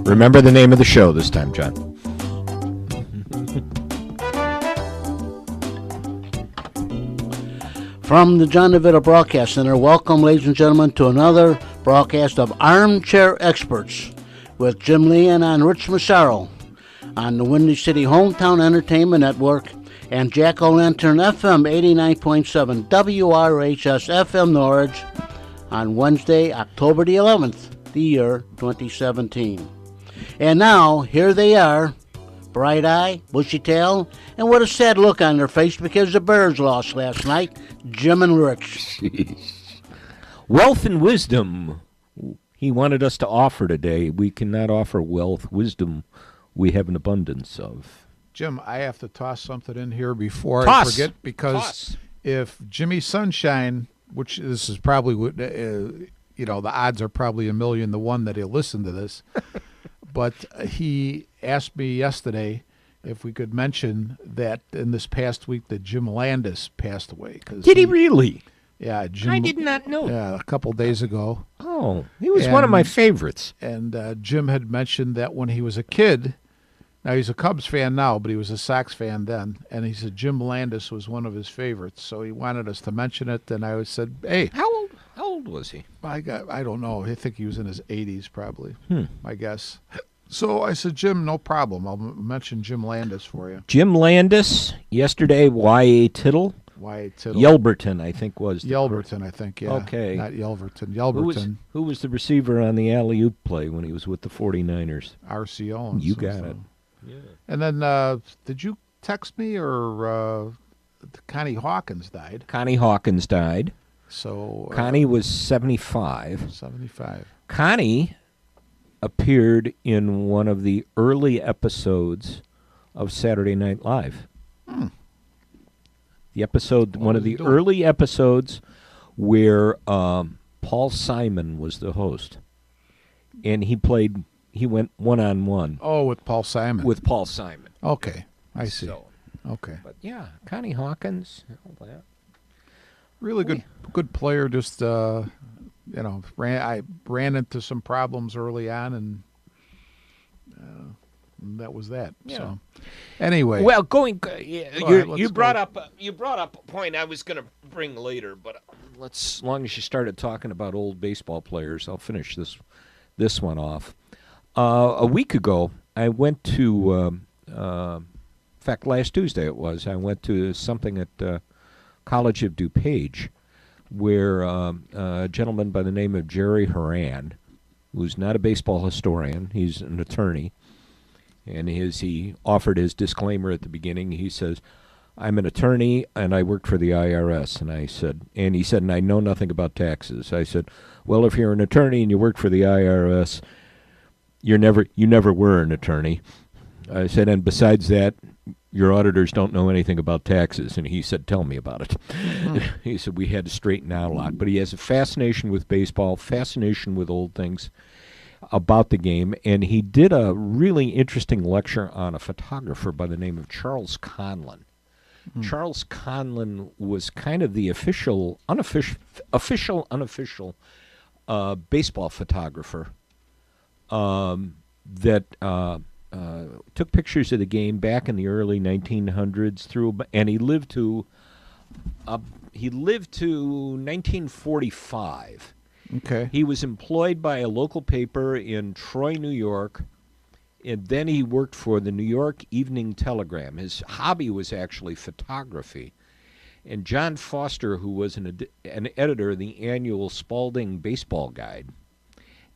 Remember the name of the show this time, John. From the John DeVito Broadcast Center, welcome, ladies and gentlemen, to another broadcast of Armchair Experts with Jim Leon and Rich Massaro on the Windy City Hometown Entertainment Network and Jack-O-Lantern FM 89.7 WRHS FM Norwich on Wednesday, October the 11th, the year 2017. And now, here they are, bright eye, bushy tail, and with a sad look on their face because the Bears lost last night, Jim and Rich. Jeez. Wealth and wisdom he wanted us to offer today. We cannot offer wealth. Wisdom we have an abundance of. Jim, I have to toss something in here before I forget, because if Jimmy Sunshine, which this is probably, the odds are probably 1,000,000 to 1 that he'll listen to this, but he asked me yesterday if we could mention that in this past week that Jim Landis passed away. Did he really? Yeah, Jim. I did not know. Yeah, a couple days ago. Oh, he was one of my favorites. And Jim had mentioned that when he was a kid. Now, he's a Cubs fan now, but he was a Sox fan then. And he said Jim Landis was one of his favorites. So he wanted us to mention it. And I said, hey. How old was he? I don't know. I think he was in his 80s probably, I guess. So I said, Jim, no problem. I'll mention Jim Landis for you. Jim Landis, yesterday, Y.A. Tittle. Y.A. Tittle. Yelverton, I think, was. Yelverton, I think, yeah. Okay. Not Yelverton. Yelverton. Who was the receiver on the alley-oop play when he was with the 49ers? RCO. You got it. Yeah. And then, did you text me or Connie Hawkins died? Connie Hawkins died. So Connie was 75. 75. Connie appeared in one of the early episodes of Saturday Night Live. The episode, one of the early episodes where Paul Simon was the host. And he went one-on-one. Oh, with Paul Simon. With Paul Simon. Okay, I see. So, okay. But yeah, Connie Hawkins, all that. Really good player. Just I ran into some problems early on, and that was that. Yeah. So anyway, well, you brought up a point I was going to bring later, but as long as you started talking about old baseball players, I'll finish this one off. A week ago, I went to, in fact, last Tuesday it was. I went to something at College of DuPage, where a gentleman by the name of Jerry Horan, who's not a baseball historian, he's an attorney, and he offered his disclaimer at the beginning. He says, I'm an attorney, and I worked for the IRS. And he said, and I know nothing about taxes. I said, well, if you're an attorney and you work for the IRS, you never were an attorney. I said, and besides that, your auditors don't know anything about taxes. And he said, tell me about it. He said, we had to straighten out a lot. But he has a fascination with baseball, fascination with old things about the game. And he did a really interesting lecture on a photographer by the name of Charles Conlon. Charles Conlon was kind of the unofficial baseball photographer that took pictures of the game back in the early 1900s and he lived to 1945. Okay. He was employed by a local paper in Troy, New York, and then he worked for the New York Evening Telegram. His hobby was actually photography. And John Foster, who was an editor of the annual Spalding Baseball Guide,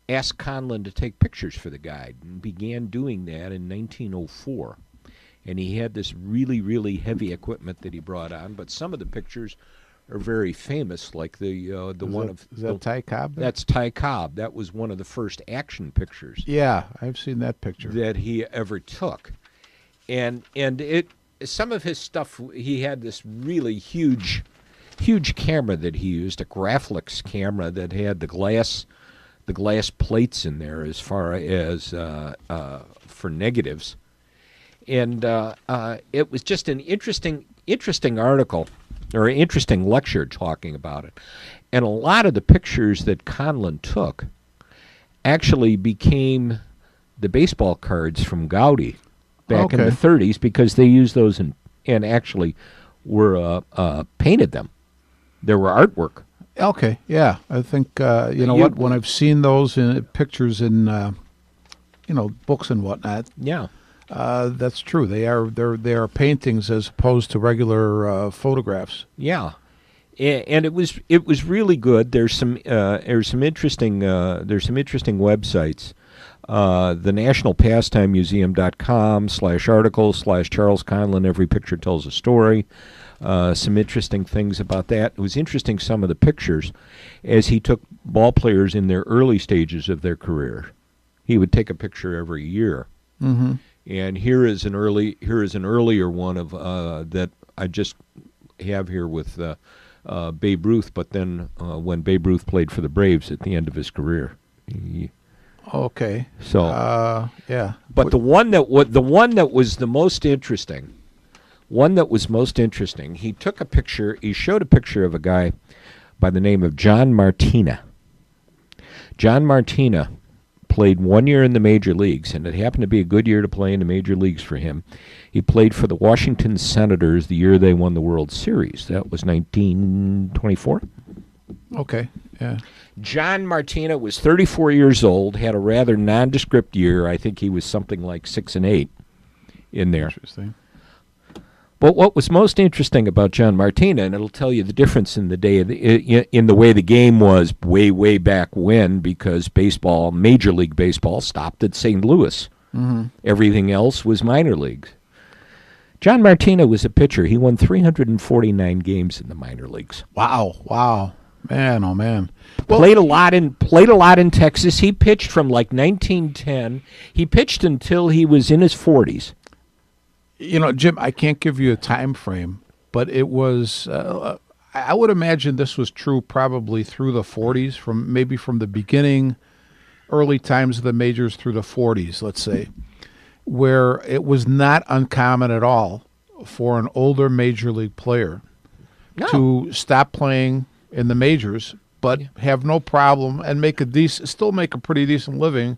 asked Conlon to take pictures for the guide and began doing that in 1904. And he had this really, really heavy equipment that he brought on, but some of the pictures are very famous, like the one of... Is that Ty Cobb? That's Ty Cobb. That was one of the first action pictures. Yeah, I've seen that picture. That he ever took. And some of his stuff, he had this really huge camera that he used, a Graflex camera that had the glass plates in there as far as for negatives. And it was just an interesting article, or an interesting lecture talking about it. And a lot of the pictures that Conlon took actually became the baseball cards from Gaudi back in the 30s because they used those and actually were painted them. There were artwork. Okay, yeah. I think, what, when I've seen those in pictures in, books and whatnot. Yeah. That's true. They are paintings as opposed to regular photographs. Yeah. And it was really good. There's some interesting websites. The nationalpastimemuseum.com/article/Charles Conlon. Every picture tells a story. Some interesting things about that. It was interesting, some of the pictures, as he took ball players in their early stages of their career. He would take a picture every year. Mm-hmm. And here is an earlier one of that I just have here with Babe Ruth, but then when Babe Ruth played for the Braves at the end of his career. Okay. So yeah. But the one that was the most interesting. He took a picture. He showed a picture of a guy by the name of John Martina. John Martina played 1 year in the major leagues, and it happened to be a good year to play in the major leagues for him. He played for the Washington Senators the year they won the World Series. That was 1924. Okay, yeah. John Martina was 34 years old, had a rather nondescript year. I think he was something like 6-8 in there. Interesting. But what was most interesting about John Martina, and it'll tell you the difference in the way the game was way back when, because baseball, Major League Baseball, stopped at St. Louis. Mm-hmm. Everything else was minor leagues. John Martina was a pitcher. He won 349 games in the minor leagues. Wow, man, oh man. Well, played a lot in Texas. He pitched from like 1910. He pitched until he was in his 40s. Jim, I can't give you a time frame, but it was, I would imagine this was true probably through the 40s, from the beginning, early times of the majors through the 40s, let's say, where it was not uncommon at all for an older major league player to stop playing in the majors, but have no problem and still make a pretty decent living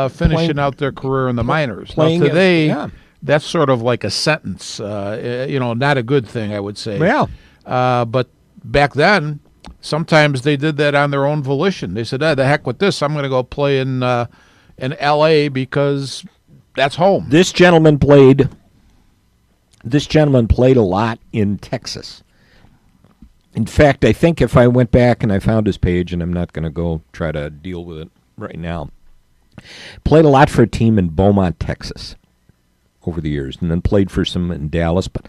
finishing out their career in the minors. Now, today, that's sort of like a sentence, not a good thing, I would say. Yeah. But back then, sometimes they did that on their own volition. They said, the heck with this. I'm going to go play in L.A. because that's home. This gentleman played a lot in Texas. In fact, I think if I went back and I found his page, and I'm not going to go try to deal with it right now, played a lot for a team in Beaumont, Texas, over the years, and then played for some in Dallas. But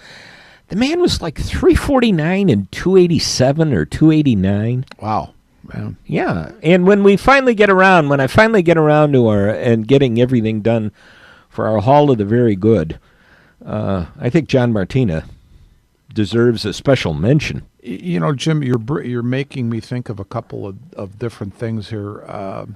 the man was like 349 and 287 or 289. Wow, man. Yeah, and when I finally get around to and getting everything done for our Hall of the Very Good, I think John Martina deserves a special mention. Jim, you're making me think of a couple of different things here.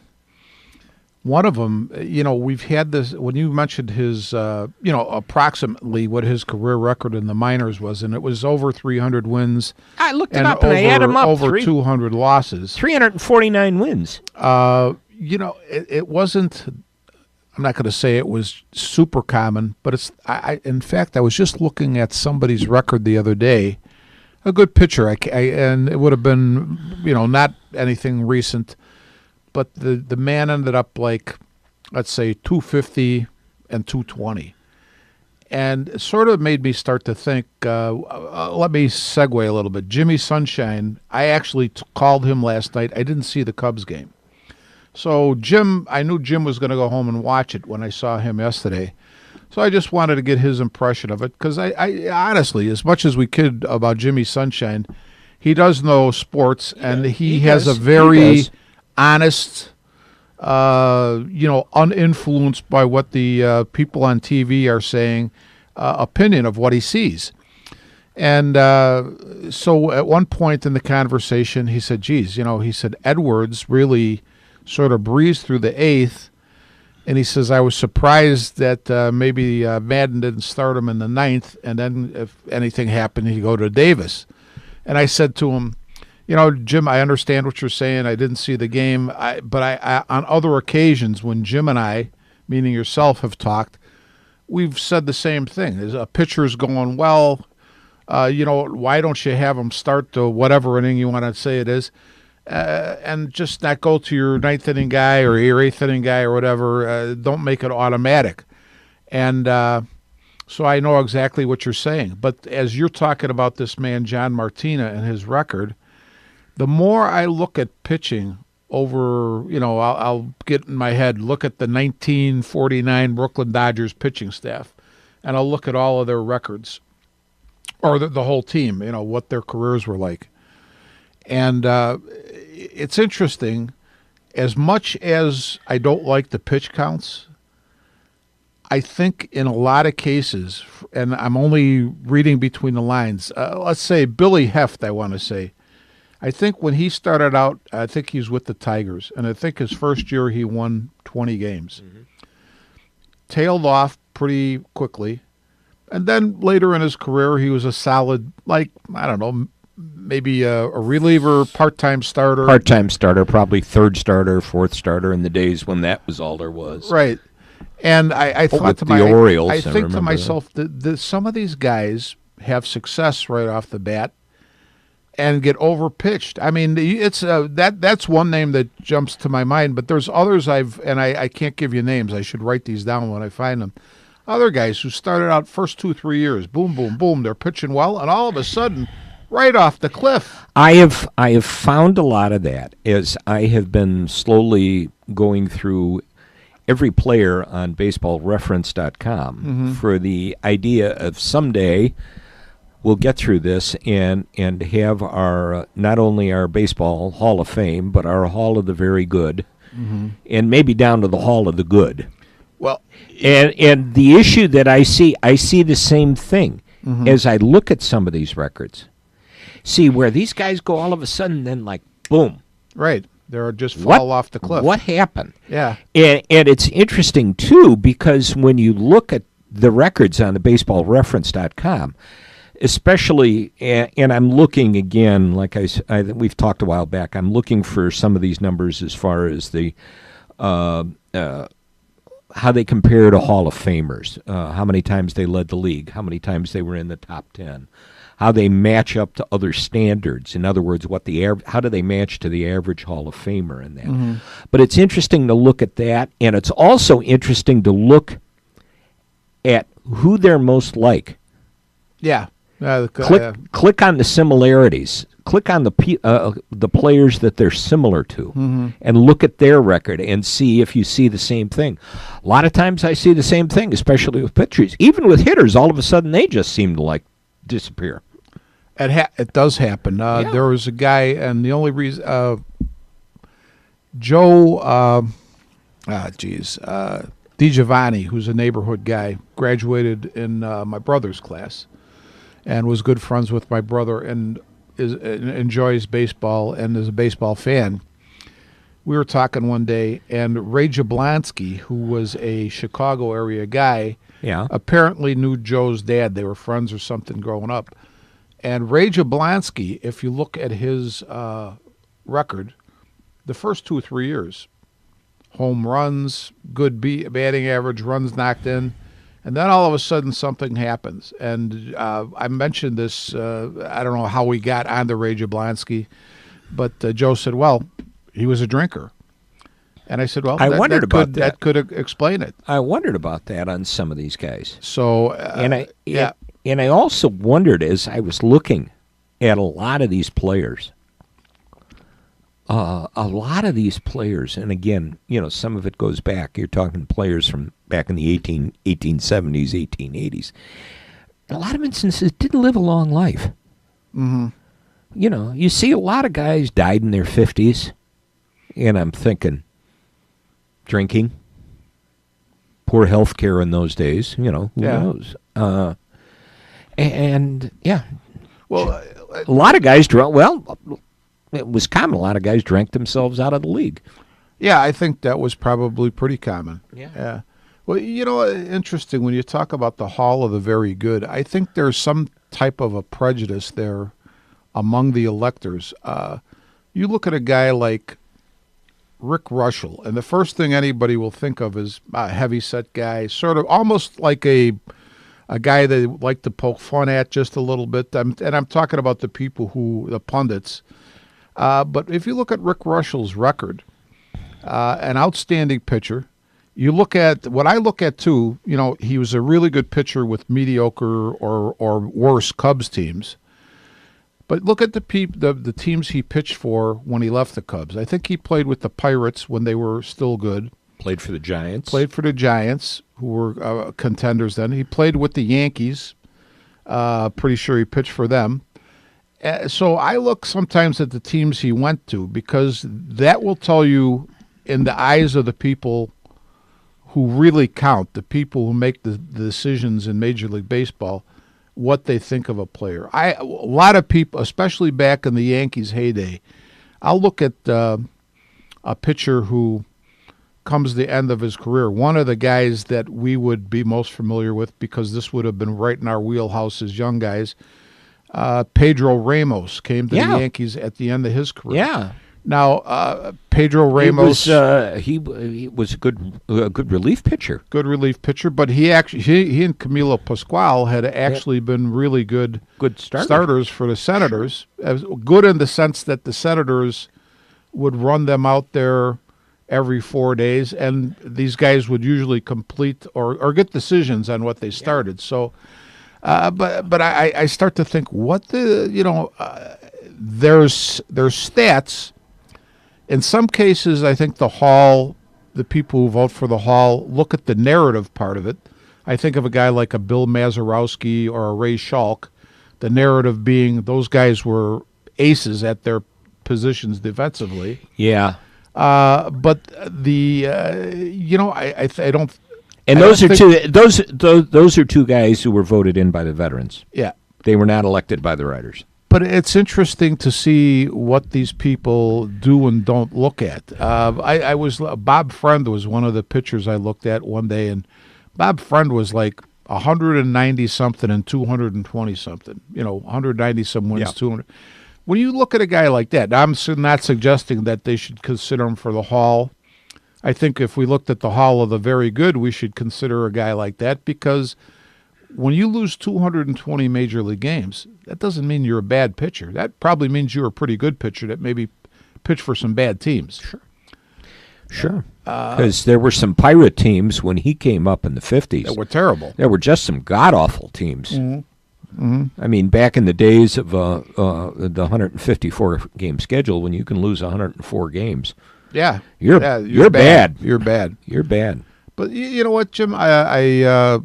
One of them, we've had this, when you mentioned his, approximately what his career record in the minors was, and it was over 300 wins. I looked it up and I added them up. Over 200 losses. 349 wins. It wasn't, I'm not going to say it was super common, but in fact, I was just looking at somebody's record the other day, a good pitcher, and it would have been, not anything recent, but the man ended up like, let's say, 250 and 220. And it sort of made me start to think, let me segue a little bit. Jimmy Sunshine, I actually called him last night. I didn't see the Cubs game. So I knew Jim was going to go home and watch it when I saw him yesterday. So I just wanted to get his impression of it, because I honestly, as much as we kid about Jimmy Sunshine, he does know sports, and he has a very honest, uninfluenced by what the people on TV are saying, opinion of what he sees. And so at one point in the conversation, he said, he said, Edwards really sort of breezed through the eighth. And he says, I was surprised that maybe Madden didn't start him in the ninth, and then if anything happened, he'd go to Davis. And I said to him, Jim, I understand what you're saying. I didn't see the game. But on other occasions when Jim and I, meaning yourself, have talked, we've said the same thing. As a pitcher's going well, why don't you have him start to whatever inning you want to say it is, and just not go to your ninth inning guy or your eighth inning guy or whatever. Don't make it automatic. And so I know exactly what you're saying. But as you're talking about this man, John Martina, and his record, the more I look at pitching over, I'll get in my head, look at the 1949 Brooklyn Dodgers pitching staff, and I'll look at all of their records, or the whole team, what their careers were like. And it's interesting, as much as I don't like the pitch counts, I think in a lot of cases, and I'm only reading between the lines, let's say Billy Heft, I want to say, I think when he started out, I think he was with the Tigers, and I think his first year he won 20 games. Mm-hmm. Tailed off pretty quickly, and then later in his career he was a solid, maybe a reliever, part-time starter. Part-time starter, probably third starter, fourth starter in the days when that was all there was. Right. And I thought to the Orioles, I think to myself that some of these guys have success right off the bat and get overpitched. I mean, it's that's one name that jumps to my mind, but there's others I can't give you names. I should write these down when I find them. Other guys who started out first 2-3 years, boom, boom, boom, they're pitching well, and all of a sudden, right off the cliff. I have found a lot of that as I have been slowly going through every player on baseballreference.com for the idea of someday we'll get through this and have our not only our baseball Hall of Fame, but our Hall of the Very Good, and maybe down to the Hall of the Good. Well, and the issue that I see the same thing as I look at some of these records. See where these guys go all of a sudden, then like boom, right. They're just fall off the cliff. What happened? Yeah. And it's interesting, too, because when you look at the records on the baseballreference.com, especially, and I'm looking again, like we've talked a while back, I'm looking for some of these numbers as far as the how they compare to Hall of Famers, how many times they led the league, how many times they were in the top 10. How they match up to other standards. In other words, how do they match to the average Hall of Famer in that? But it's interesting to look at that, and it's also interesting to look at who they're most like. Yeah. Click on the similarities. Click on the players that they're similar to, and look at their record and see if you see the same thing. A lot of times I see the same thing, especially with pitchers. Even with hitters, all of a sudden they just seem to disappear. It does happen. There was a guy, and the only reason Joe, DiGiovanni, who's a neighborhood guy, graduated in my brother's class, and was good friends with my brother, and enjoys baseball and is a baseball fan. We were talking one day, and Ray Jablonski, who was a Chicago area guy, apparently knew Joe's dad. They were friends or something growing up. And Ray Jablonski, if you look at his record, the first 2 or 3 years, home runs, good batting average, runs knocked in, and then all of a sudden something happens. And I mentioned this, I don't know how we got onto Ray Jablonski, but Joe said, well, he was a drinker. And I said, well, that could explain it. I wondered about that on some of these guys. So, and I also wondered as I was looking at a lot of these players, and again, some of it goes back. You're talking players from back in the 1870s, 1880s. In a lot of instances, didn't live a long life. You see a lot of guys died in their 50s, and I'm thinking, drinking, poor health care in those days, who knows? Well, a lot of guys drank. Well, it was common. A lot of guys drank themselves out of the league. Yeah, I think that was probably pretty common. Yeah. Well, interesting when you talk about the Hall of the Very Good. I think there's some type of a prejudice there among the electors. You look at a guy like Rick Russell, and the first thing anybody will think of is a heavy-set guy, sort of almost like a guy they like to poke fun at just a little bit. And I'm talking about the pundits. But if you look at Rick Russell's record, an outstanding pitcher. You look at what I look at too. He was a really good pitcher with mediocre or worse Cubs teams. But look at the teams he pitched for when he left the Cubs. I think he played with the Pirates when they were still good. Played for the Giants. Who were contenders then. He played with the Yankees. Pretty sure he pitched for them. So I look sometimes at the teams he went to because that will tell you, in the eyes of the people who really count, the people who make the decisions in Major League Baseball, what they think of a player. A lot of people, especially back in the Yankees' heyday, I'll look at a pitcher who comes the end of his career. One of the guys that we would be most familiar with, because this would have been right in our wheelhouse as young guys, Pedro Ramos came to the Yankees at the end of his career. Yeah. Now, Pedro Ramos, he was a good relief pitcher. Good relief pitcher, but he and Camilo Pascual had actually been really good starters for the Senators. Good in the sense that the Senators would run them out there every 4 days, and these guys would usually complete or get decisions on what they started. Yeah. So, but I start to think, there's stats. In some cases, I think the people who vote for the Hall look at the narrative part of it. I think of a guy like a Bill Mazeroski or a Ray Schalk, the narrative being those guys were aces at their positions defensively. Yeah. But I don't. And those are two guys who were voted in by the veterans. Yeah. They were not elected by the writers. But it's interesting to see what these people do and don't look at. Bob Friend was one of the pitchers I looked at one day, and Bob Friend was like 190-something and 220-something. 190-some wins, 200. When you look at a guy like that, I'm not suggesting that they should consider him for the Hall. I think if we looked at the Hall of the Very Good, we should consider a guy like that, because when you lose 220 Major League games, that doesn't mean you're a bad pitcher. That probably means you're a pretty good pitcher that maybe pitched for some bad teams. Sure. Because there were some Pirate teams when he came up in the 50s. That were terrible. There were just some god-awful teams. Mm-hmm. Mm-hmm. I mean, back in the days of the 154-game schedule, when you can lose 104 games. Yeah. You're bad. You're bad. You're bad. But you know what, Jim? I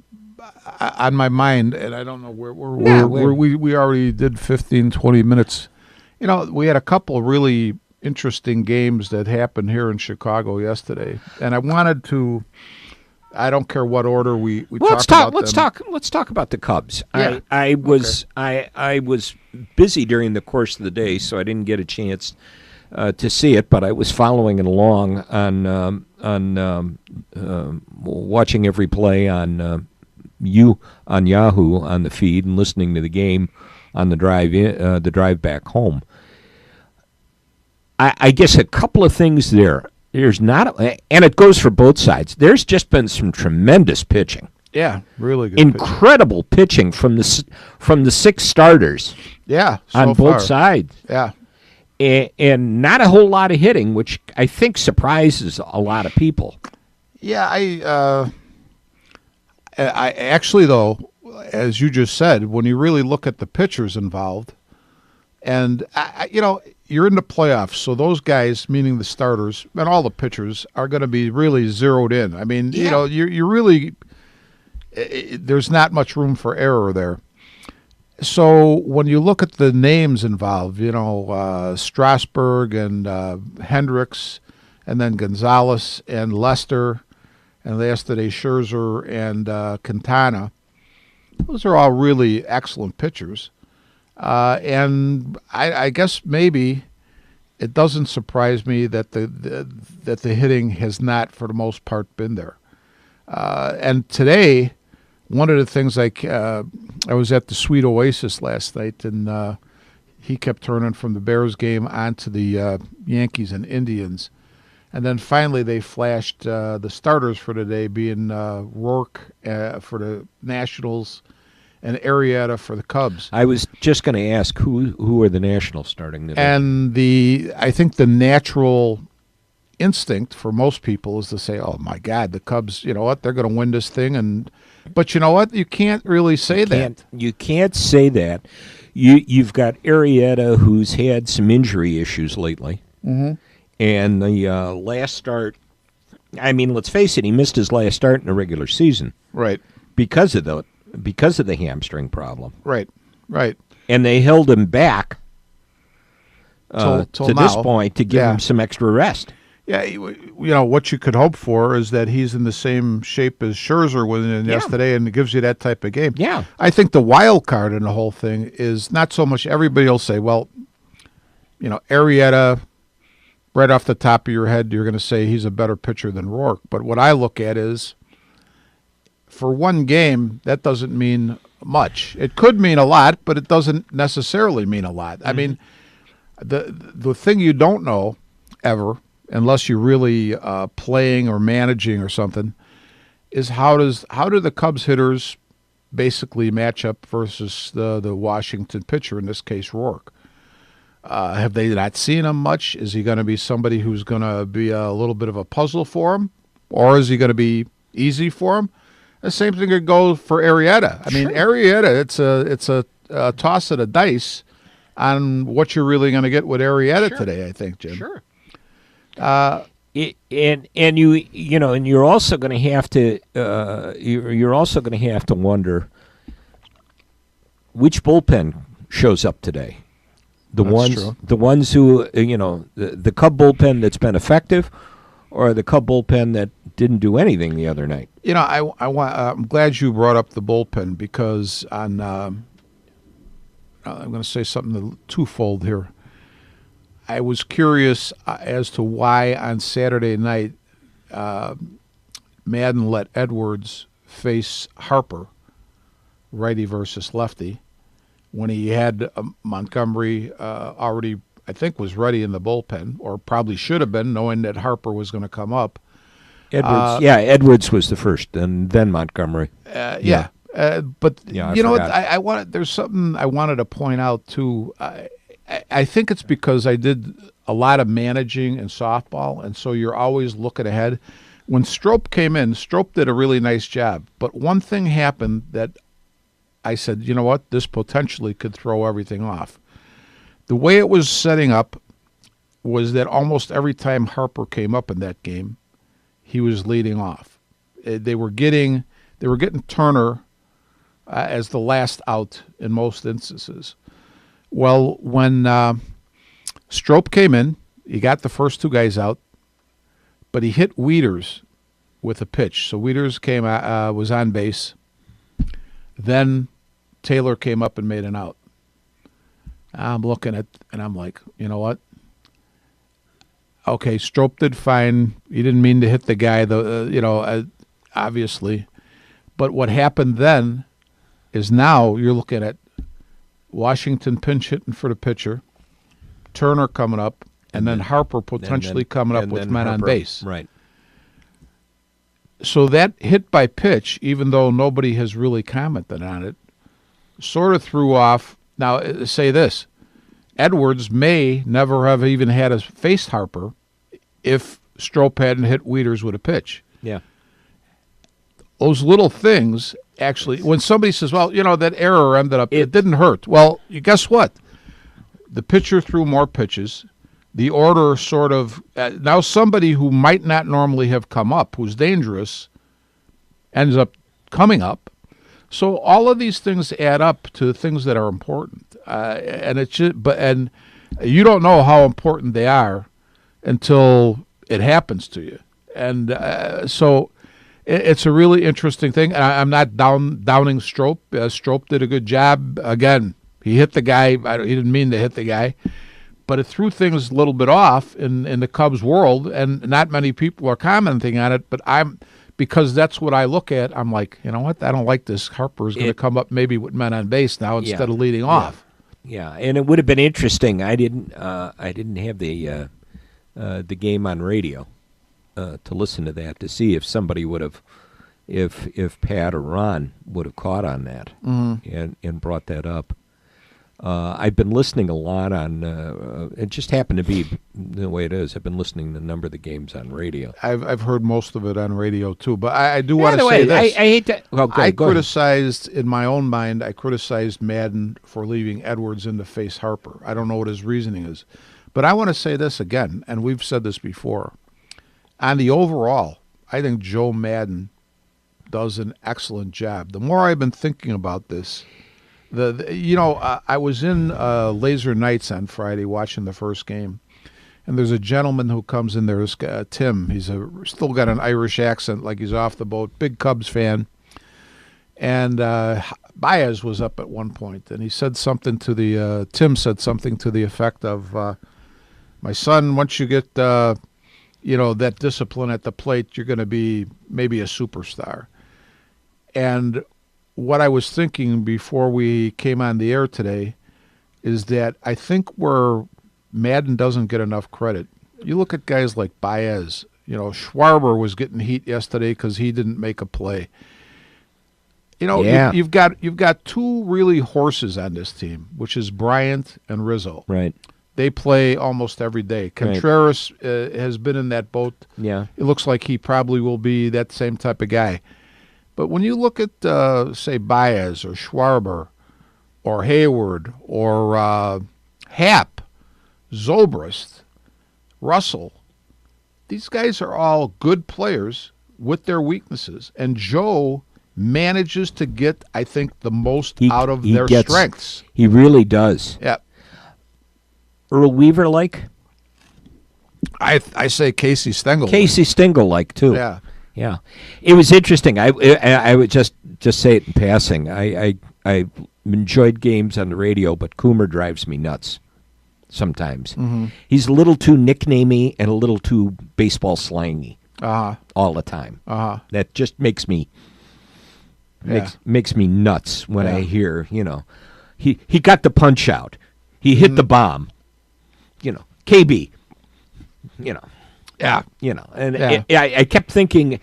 on my mind, and I don't know where we already did 15, 20 minutes. We had a couple of really interesting games that happened here in Chicago yesterday, and I wanted to. I don't care what order we let's talk about them. Let's talk about the Cubs. Yeah. I was busy during the course of the day, so I didn't get a chance to see it, but I was following it along on watching every play on Yahoo on the feed and listening to the game on the drive back home. I guess a couple of things there. There's not, and it goes for both sides. There's just been some tremendous pitching. Yeah, really good. Incredible pitching from the six starters. Yeah, on both sides. Yeah. And not a whole lot of hitting, which I think surprises a lot of people. Yeah, I actually, though, as you just said, when you really look at the pitchers involved, and you're in the playoffs, so those guys, meaning the starters and all the pitchers, are going to be really zeroed in. I mean, you're really there's not much room for error there. So when you look at the names involved, Strasburg and Hendricks, and then Gonzalez and Lester, and yesterday Scherzer and Quintana, those are all really excellent pitchers. And I guess maybe it doesn't surprise me that the hitting has not, for the most part, been there. And today, one of the things I was at the Sweet Oasis last night, and he kept turning from the Bears game onto the Yankees and Indians. And then finally they flashed the starters for today being Rourke for the Nationals and Arrieta for the Cubs. I was just going to ask who are the Nationals starting today? And I think the natural instinct for most people is to say, "Oh my God, the Cubs! You know what? They're going to win this thing." But you know what? You can't really say that. You can't say that. You've got Arrieta, who's had some injury issues lately, and the last start. I mean, let's face it, he missed his last start in the regular season, Right? because of the hamstring problem. Right. And they held him back Till to now. this point to give him some extra rest. Yeah, what you could hope for is that he's in the same shape as Scherzer was in yesterday, and it gives you that type of game. Yeah. I think the wild card in the whole thing is not so much everybody will say, well, Arrieta, right off the top of your head, you're going to say he's a better pitcher than Rourke. But what I look at is, for one game, that doesn't mean much. It could mean a lot, but it doesn't necessarily mean a lot. I mean, the thing you don't know ever, unless you're really playing or managing or something, is how do the Cubs hitters basically match up versus the Washington pitcher, in this case Rourke? Have they not seen him much? Is he going to be somebody who's going to be a little bit of a puzzle for him, or is he going to be easy for him? The same thing could go for Arrieta. I mean, Arrieta, it's a toss of the dice on what you're really going to get with Arrieta today, I think, Jim. Sure. And you're also going to have to you're also going to have to wonder which bullpen shows up today. The ones who the Cub bullpen that's been effective, or the Cub bullpen that didn't do anything the other night. I'm glad you brought up the bullpen, because I'm going to say something twofold here. I was curious as to why on Saturday night Madden let Edwards face Harper, righty versus lefty, when he had Montgomery already, I think, was ready in the bullpen, or probably should have been, knowing that Harper was going to come up. Edwards was the first, and then Montgomery. But forgot. there's something I wanted to point out too. I think it's because I did a lot of managing in softball, and so you're always looking ahead. When Strop came in, Strop did a really nice job, but one thing happened that I said, you know what, this potentially could throw everything off. The way it was setting up was that almost every time Harper came up in that game, he was leading off. They were getting Turner as the last out in most instances. Well, when Strop came in, he got the first two guys out, but he hit Wieters with a pitch. So Wieters was on base. Then Taylor came up and made an out. I'm looking at, and I'm like, you know what? Okay, Strop did fine. He didn't mean to hit the guy, obviously. But what happened then is now you're looking at Washington pinch hitting for the pitcher, Turner coming up, and then Harper potentially coming up with men on base. Right. So that hit by pitch, even though nobody has really commented on it, sort of threw off. Now, say this. Edwards may never have even had a faced Harper if Strop hadn't hit Wieters with a pitch. Yeah. Those little things, actually, when somebody says, well, that error ended up, it didn't hurt. Well, guess what? The pitcher threw more pitches. The order sort of, now somebody who might not normally have come up, who's dangerous, ends up coming up. So all of these things add up to things that are important. And you don't know how important they are until it happens to you. And so it's a really interesting thing. I'm not downing Strop. Strop did a good job. Again, he hit the guy. He didn't mean to hit the guy. But it threw things a little bit off in the Cubs world, and not many people are commenting on it. But because that's what I look at, I'm like, you know what? I don't like this. Harper's going to come up maybe with men on base now instead of leading off. Yeah, and it would have been interesting. I didn't have the game on radio, to listen to that to see if somebody would have, if Pat or Ron would have caught on that and brought that up. I've been listening a lot on. It just happened to be the way it is. I've been listening to a number of the games on radio. I've heard most of it on radio too, but I do want to say this. I hate that. Well, go ahead. Criticized in my own mind. I criticized Madden for leaving Edwards in to face Harper. I don't know what his reasoning is, but I want to say this again, and we've said this before. On the overall, I think Joe Madden does an excellent job. The more I've been thinking about this. I was in Laser Nights on Friday watching the first game, and there's a gentleman who comes in there, Tim. He's still got an Irish accent like he's off the boat, big Cubs fan. And Baez was up at one point, and he said something to Tim said something to the effect of, my son, once you get, that discipline at the plate, you're going to be maybe a superstar. And what I was thinking before we came on the air today is that I think where Madden doesn't get enough credit, you look at guys like Baez. Schwarber was getting heat yesterday because he didn't make a play. You've got two really horses on this team, which is Bryant and Rizzo. Right. They play almost every day. Contreras has been in that boat. Yeah. It looks like he probably will be that same type of guy. But when you look at, say, Baez or Schwarber or Hayward or Happ, Zobrist, Russell, these guys are all good players with their weaknesses. And Joe manages to get, I think, the most out of their strengths. He really does. Yeah. Earl Weaver-like? I say Casey Stengel. Casey Stengel-like, too. Yeah. Yeah, it was interesting. I would just say it in passing. I enjoyed games on the radio, but Coomer drives me nuts sometimes. Mm-hmm. He's a little too nicknamey and a little too baseball slangy all the time. That just makes me makes me nuts when I hear, he got the punch out. He hit the bomb. KB. Yeah. I kept thinking,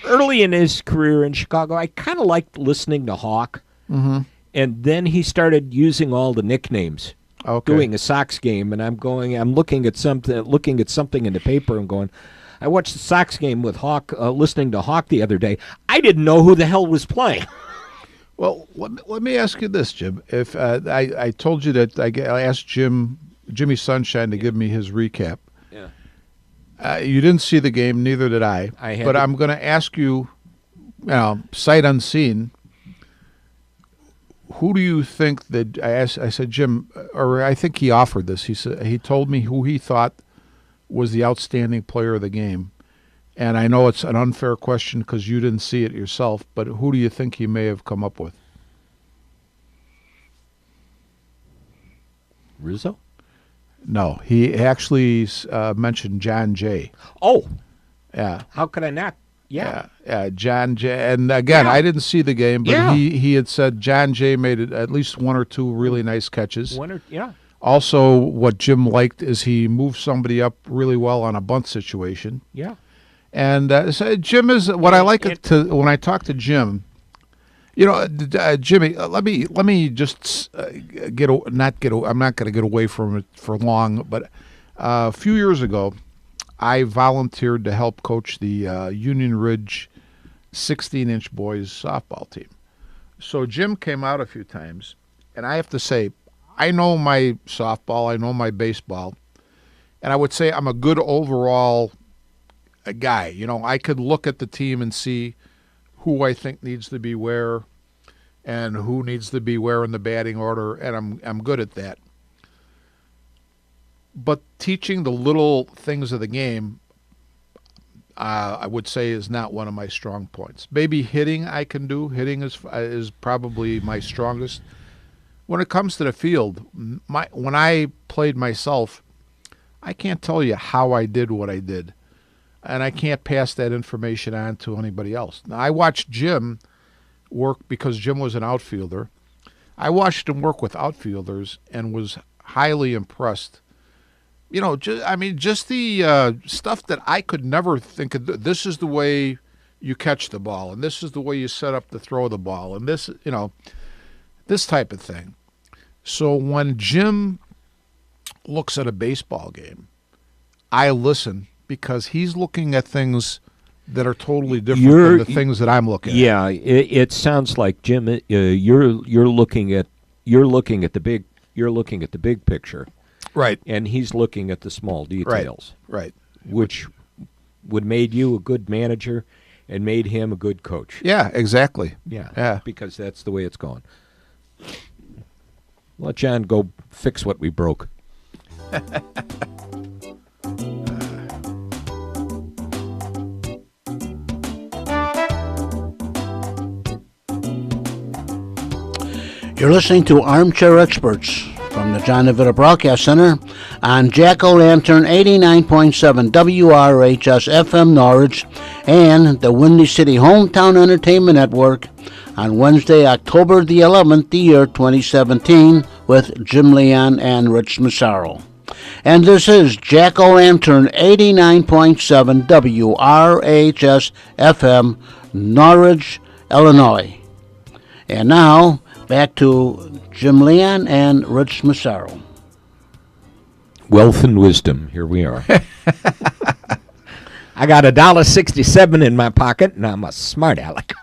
early in his career in Chicago, I kind of liked listening to Hawk. Mm-hmm. And then he started using all the nicknames. Okay. Doing a Sox game, and I'm looking at something in the paper and going, I watched the Sox game with Hawk, listening to Hawk the other day. I didn't know who the hell was playing. Well, let me ask you this, Jim. If I told you that I asked Jimmy Sunshine to give me his recap. Yeah. You didn't see the game, neither did I. But I'm going to ask you, sight unseen. Who do you think that I said, Jim, or I think he offered this. He told me who he thought was the outstanding player of the game. And I know it's an unfair question because you didn't see it yourself, but who do you think he may have come up with? Rizzo? No, he actually mentioned John Jay. Oh. Yeah. How could I not? Yeah, John Jay. And again, I didn't see the game, but he had said John Jay made at least one or two really nice catches. Also, what Jim liked is he moved somebody up really well on a bunt situation. Yeah. And so Jim is what I like when I talk to Jim. Jimmy, let me just I'm not going to get away from it for long, but a few years ago, I volunteered to help coach the Union Ridge 16-inch boys softball team. So Jim came out a few times, and I have to say, I know my softball, I know my baseball, and I would say I'm a good overall guy. I could look at the team and see who I think needs to be where and who needs to be where in the batting order, and I'm good at that. But teaching the little things of the game, I would say, is not one of my strong points. Maybe hitting I can do. Hitting is probably my strongest. When it comes to the field, when I played myself, I can't tell you how I did what I did. And I can't pass that information on to anybody else. Now, I watched Jim work because Jim was an outfielder. I watched him work with outfielders and was highly impressed just the stuff that I could never think of. This is the way you catch the ball, and this is the way you set up to throw the ball, and this type of thing. So when Jim looks at a baseball game, I listen because he's looking at things that are totally different than the things that I'm looking at. Yeah, it sounds like, Jim, you're looking at the big picture. Right. And he's looking at the small details. Right. Which would made you a good manager and made him a good coach. Yeah, exactly. Yeah. Because that's the way it's going. Let John go fix what we broke. You're listening to Armchair Experts from the John DeVita Broadcast Center on Jack-O-Lantern 89.7 WRHS FM Norwich and the Windy City Hometown Entertainment Network on Wednesday, October the 11th, the year 2017, with Jim Leon and Rich Massaro. And this is Jack-O-Lantern 89.7 WRHS FM Norwich, Illinois. And now, back to Jim Leon and Rich Massaro. Wealth and wisdom. Here we are. I got $1.67 in my pocket, and I'm a smart aleck.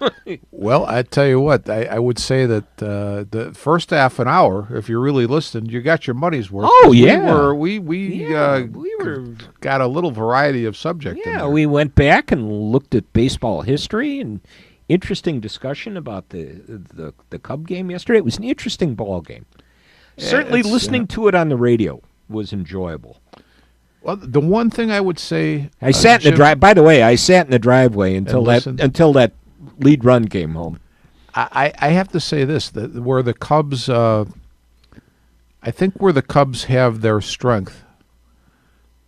Well, I tell you what, I would say that the first half an hour, if you really listened, you got your money's worth. Oh, yeah. We got a little variety of subject in Yeah, there. we went back and looked at baseball history and interesting discussion about the Cub game yesterday. It was an interesting ball game. Certainly listening to it on the radio was enjoyable. Well, the one thing I would say, I sat in the drive. By the way, I sat in the driveway until listened. that lead run came home. I have to say this: that where the Cubs, I think where the Cubs have their strength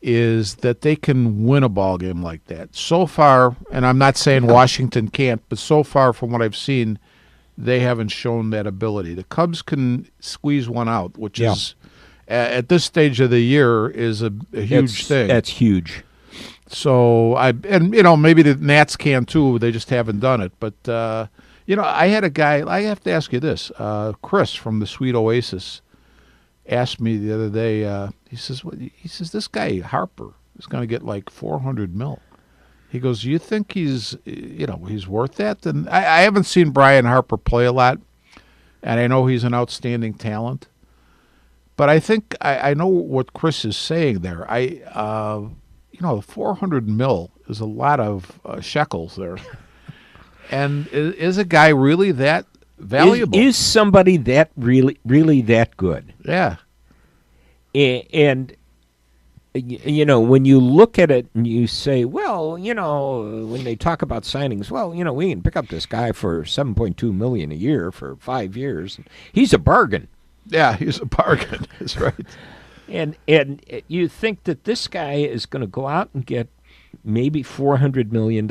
is that they can win a ball game like that. So far, and I'm not saying Washington can't, but so far from what I've seen, they haven't shown that ability. The Cubs can squeeze one out, which is at this stage of the year is a huge thing. That's huge. So maybe the Nats can too. They just haven't done it. But I had a guy. I have to ask you this. Chris from the Sweet Oasis asked me the other day. He says this guy Harper is going to get like $400 million. He goes, do you think he's worth that? And I haven't seen Brian Harper play a lot, and I know he's an outstanding talent. But I think I know what Chris is saying there. $400 million is a lot of shekels there. And is a guy really that valuable? Is somebody that really that good? Yeah. And when you look at it and you say, well, when they talk about signings, well, we can pick up this guy for $7.2 million a year for 5 years. He's a bargain. Yeah, he's a bargain. That's right. And you think that this guy is going to go out and get maybe $400 million.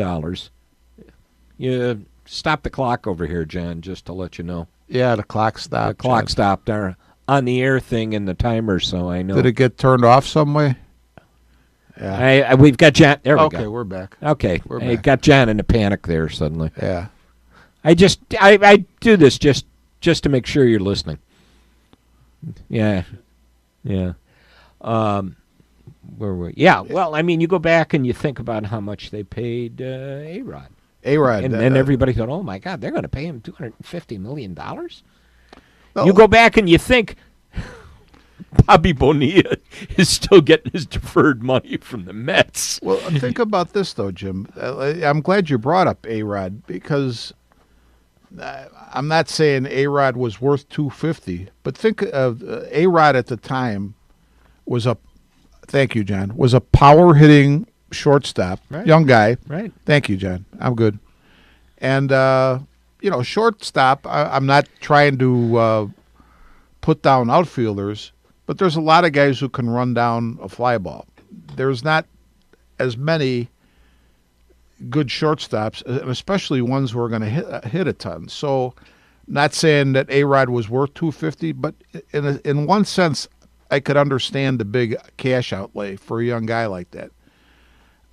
You stop the clock over here, John, just to let you know. Yeah, the clock stopped. The clock stopped there on the air thing and the timer, so I know. Did it get turned off some way? Yeah. We've got John. There we go. Okay, we're back. Okay. We're I back. got John in a panic there suddenly. Yeah. I do this just to make sure you're listening. Yeah. Where were we? Yeah, well, you go back and you think about how much they paid A-Rod. A-Rod. And then everybody thought, oh, my God, they're going to pay him $250 million? Well, you go back and you think Bobby Bonilla is still getting his deferred money from the Mets. Well, think about this, though, Jim. I'm glad you brought up A-Rod because I'm not saying A-Rod was worth $250, but think of A-Rod at the time was thank you, John, was a power-hitting shortstop, right. Young guy. Right. Thank you, John. I'm good. And, shortstop, I'm not trying to put down outfielders, but there's a lot of guys who can run down a fly ball. There's not as many good shortstops, and especially ones who are going to hit a ton. So, not saying that A-Rod was worth $250, but in one sense, I could understand the big cash outlay for a young guy like that.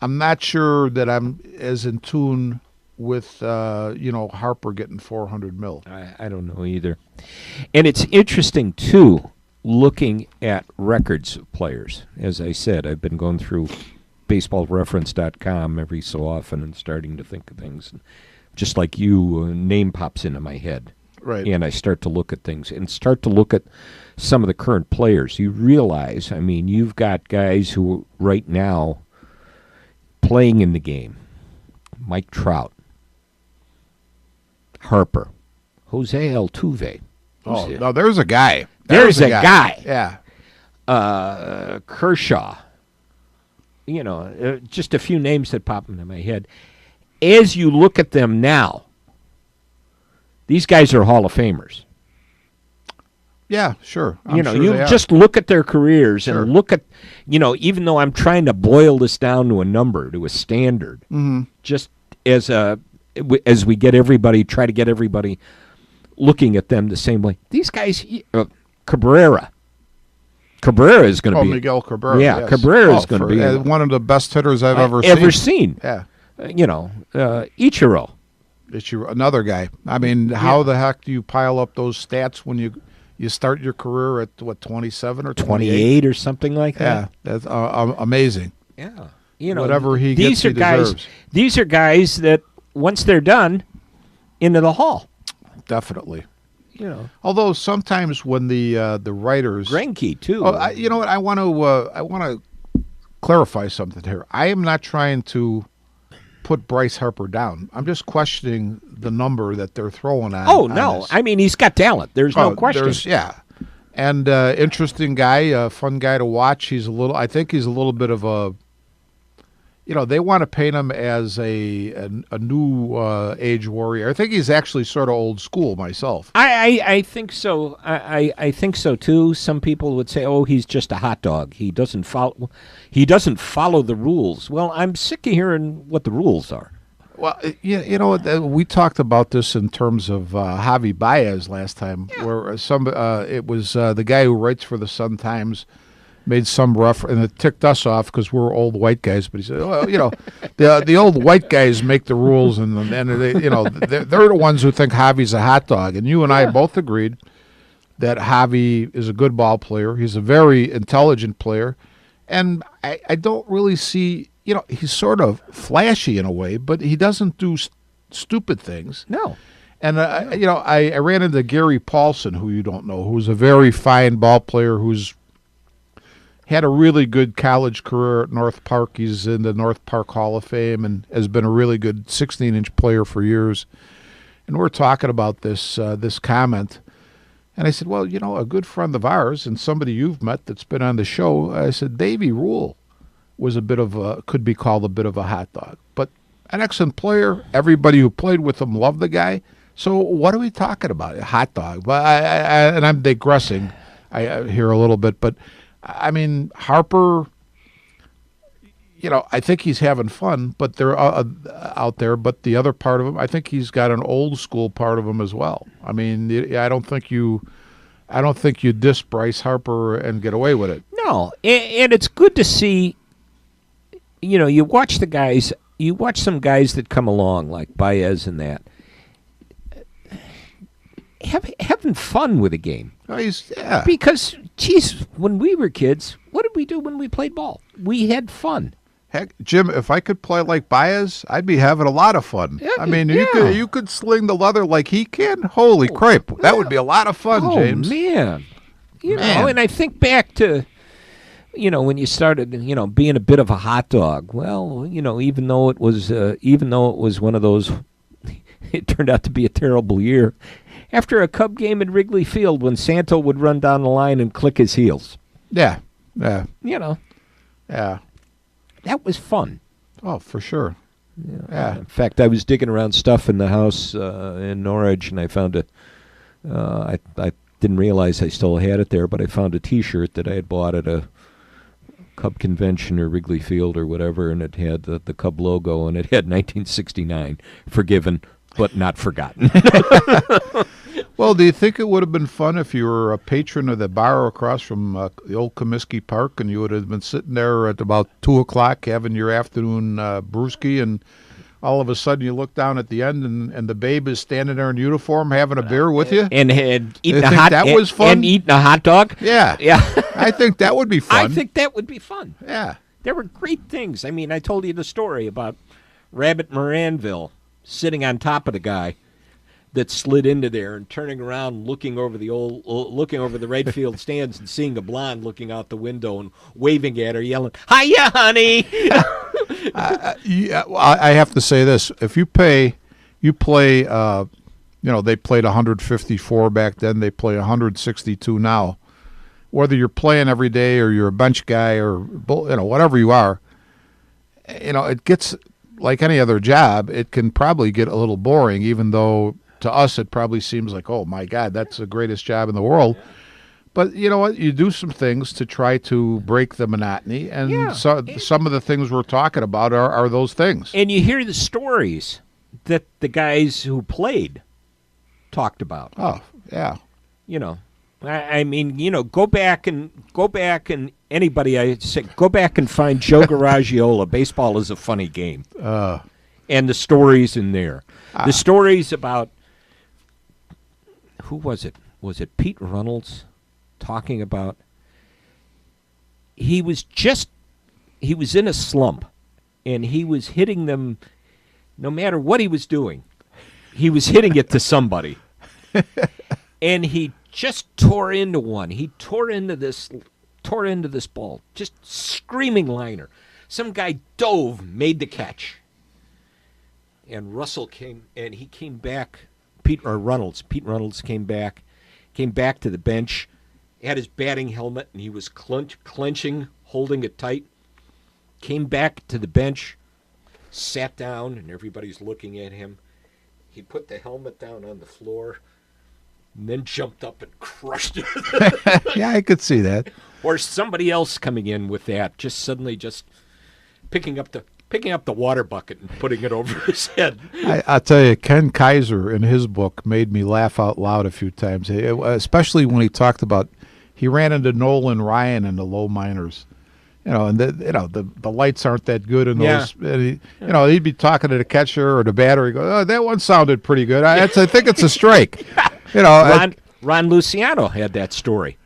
I'm not sure that I'm as in tune with Harper getting $400 million. I don't know either. And it's interesting too, looking at records of players. As I said, I've been going through baseballreference.com every so often and starting to think of things. Just like you, a name pops into my head. Right. And I start to look at things and start to look at some of the current players. You realize, I mean, you've got guys who right now playing in the game. Mike Trout, Harper, Jose Altuve. Oh, no, there's a guy. There's a guy. Yeah. Kershaw. Just a few names that pop into my head. As you look at them now, these guys are Hall of Famers. Yeah, sure. You just look at their careers and look at, even though I'm trying to boil this down to a number, to a standard, just as we get everybody, try to get everybody looking at them the same way. These guys, Cabrera is going to be Miguel Cabrera. Yeah, yes. Cabrera is going to be one of the best hitters I've ever seen. Yeah, Ichiro. Another guy. I mean, how the heck do you pile up those stats when you start your career at 27 or 28 or something like that? Yeah, that's amazing. Yeah, whatever he gets, he deserves. These are guys that once they're done, into the Hall. Definitely. Although sometimes when the writers, Greinke too. Oh, you know what? I want to clarify something here. I am not trying to put Bryce Harper down. I'm just questioning the number that they're throwing on. Oh no! I mean, he's got talent. There's no question. And interesting guy, fun guy to watch. I think he's a little bit of a. They want to paint him as a new age warrior. I think he's actually sort of old school myself. I think so. I think so too. Some people would say, "Oh, he's just a hot dog. He doesn't follow the rules." Well, I'm sick of hearing what the rules are. Well, we talked about this in terms of Javi Baez last time, where it was the guy who writes for the Sun-Times made some and it ticked us off because we're old white guys. But he said, "Well, the old white guys make the rules, and they, they're the ones who think Javi's a hot dog." And you and I both agreed that Javi is a good ball player. He's a very intelligent player, and I don't really see. He's sort of flashy in a way, but he doesn't do stupid things. No. And I ran into Gary Paulson, who you don't know, who's a very fine ball player who's had a really good college career at North Park. He's in the North Park Hall of Fame and has been a really good 16-inch player for years. And we're talking about this comment. And I said, well, a good friend of ours and somebody you've met that's been on the show, I said, Davey Rule was could be called a bit of a hot dog. But an excellent player. Everybody who played with him loved the guy. So what are we talking about? A hot dog. But and I'm digressing here a little bit, but I mean, Harper, I think he's having fun, but they're out there. But the other part of him, I think he's got an old school part of him as well. I mean, I don't think you diss Bryce Harper and get away with it. No, and it's good to see. You watch the guys. You watch some guys that come along like Baez and that. Having fun with a game. Oh, Because, geez, when we were kids, what did we do when we played ball? We had fun. Heck, Jim, if I could play like Baez, I'd be having a lot of fun. Yeah, I mean, you could sling the leather like he can. Holy crap, that would be a lot of fun, James. Man, and I think back to, when you started, being a bit of a hot dog. Well, even though it was one of those, it turned out to be a terrible year. After a Cub game at Wrigley Field when Santo would run down the line and click his heels. Yeah. Yeah. That was fun. Oh, for sure. Yeah. In fact, I was digging around stuff in the house in Norwich, and I found I didn't realize I still had it there, but I found a T-shirt that I had bought at a Cub convention or Wrigley Field or whatever, and it had the Cub logo, and it had 1969, forgiven but not forgotten. Well, do you think it would have been fun if you were a patron of the bar across from the old Comiskey Park and you would have been sitting there at about 2 o'clock having your afternoon brewski, and all of a sudden you look down at the end and the babe is standing there in uniform having a beer with you? And eating was fun? And eating a hot dog? Yeah. Yeah. I think that would be fun. I think that would be fun. Yeah. There were great things. I mean, I told you the story about Rabbit Moranville sitting on top of the guy that slid into there and turning around, looking over the right field stands and seeing a blonde looking out the window and waving at her, yelling, "Hiya, honey!" Yeah, well, I have to say this: if you play, they played 154 back then. They play 162 now. Whether you're playing every day or you're a bench guy or whatever you are, it gets like any other job. It can probably get a little boring, even though to us it probably seems like, oh my God, that's the greatest job in the world. But you know what? You do some things to try to break the monotony, and some of the things we're talking about are those things. And you hear the stories that the guys who played talked about. Oh, yeah. I mean, go back and anybody, I say, go back and find Joe Garagiola. Baseball is a funny game. And the stories in there. The stories about, who was it? Was it Pete Reynolds talking about, he was in a slump, and he was hitting them, no matter what he was doing, he was hitting it to somebody. And he just tore into one. He tore into this ball, just screaming liner. Some guy dove, made the catch. And Russell came back. Pete Reynolds came back to the bench, had his batting helmet, and he was clenching, holding it tight. Came back to the bench, sat down, and everybody's looking at him. He put the helmet down on the floor, and then jumped up and crushed it. Yeah, I could see that. Or somebody else coming in with that, just suddenly picking up the water bucket and putting it over his head. I'll tell you, Ken Kaiser in his book made me laugh out loud a few times, especially when he talked about he ran into Nolan Ryan in the low minors. And the lights aren't that good in those. And he'd be talking to the catcher or the batter. He'd go, "Oh, that one sounded pretty good. I think it's a strike." Ron Luciano had that story,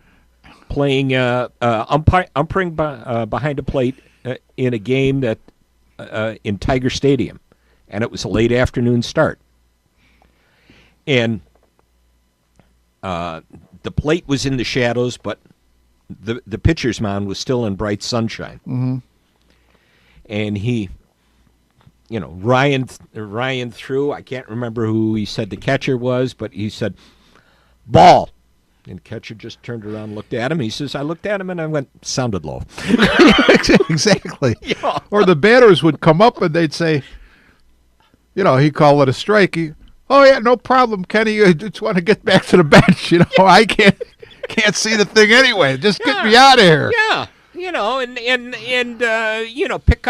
playing umpiring behind a plate in a game that in Tiger Stadium, and it was a late afternoon start, and the plate was in the shadows, but the pitcher's mound was still in bright sunshine. Mm-hmm. And he, Ryan threw. I can't remember who he said the catcher was, but he said, "Ball." And catcher just turned around and looked at him. He says, "I looked at him and I went, sounded low." Exactly. Yeah. Or the batters would come up and they'd say, he'd call it a strike. "Oh, yeah, no problem, Kenny. I just want to get back to the bench. I can't see the thing anyway. Just get me out of here." Yeah. Pick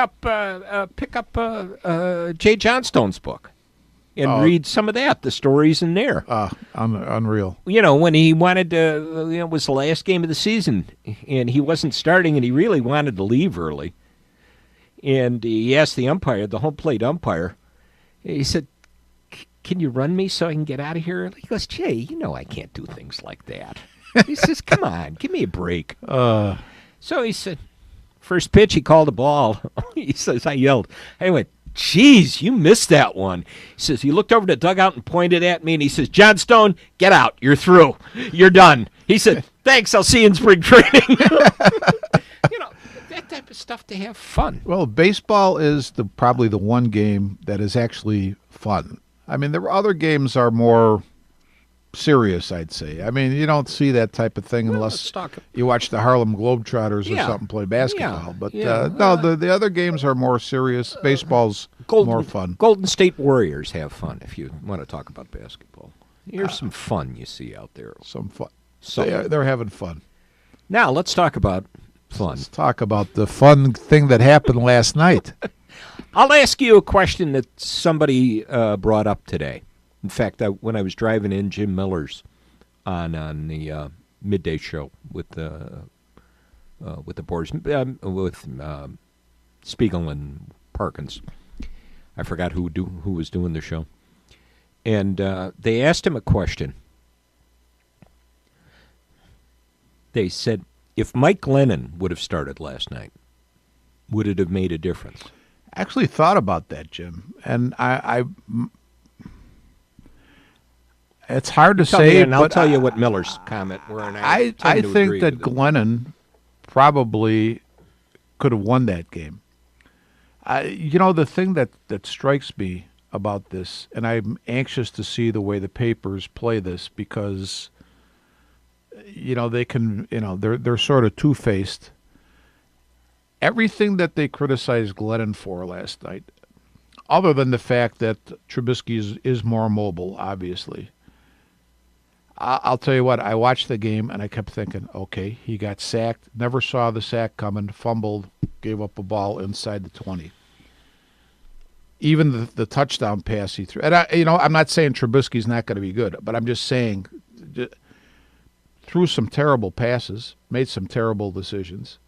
up Jay Johnstone's book and read some of that, the stories in there. Unreal. When he wanted to, it was the last game of the season, and he wasn't starting, and he really wanted to leave early. And he asked the umpire, the home plate umpire, he said, "Can you run me so I can get out of here?" He goes, "Jay, I can't do things like that." He says, "Come on, give me a break." So he said, first pitch, he called a ball. He says, I yelled. I went, "Geez, you missed that one." He says, he looked over the dugout and pointed at me, and he says, "Johnstone, get out. You're through. You're done." He said, "Thanks, I'll see you in spring training." That type of stuff to have fun. Well, baseball is probably the one game that is actually fun. I mean, the other games are more serious, I'd say. I mean, you don't see that type of thing unless you watch the Harlem Globetrotters or something play basketball. But no, the other games are more serious. Baseball's more fun. Golden State Warriors have fun, if you want to talk about basketball. Here's some fun you see out there. Some fun. They're having fun. Now, let's talk about fun. Let's talk about the fun thing that happened last night. I'll ask you a question that somebody brought up today. In fact, when I was driving in Jim Miller's on the midday show with the boards with Spiegel and Parkins, I forgot who was doing the show, and they asked him a question. They said, if Mike Glennon would have started last night, would it have made a difference? I actually thought about that, Jim, and I it's hard to say. And I'll tell you what Miller's comment were. And I think that Glennon probably could have won that game. The thing that strikes me about this, and I'm anxious to see the way the papers play this, because they can, they're sort of two-faced. Everything that they criticized Glennon for last night, other than the fact that Trubisky is more mobile, obviously. I'll tell you what, I watched the game and I kept thinking, okay, he got sacked, never saw the sack coming, fumbled, gave up a ball inside the 20. Even the touchdown pass he threw. And I'm not saying Trubisky's not going to be good, but I'm just saying threw some terrible passes, made some terrible decisions.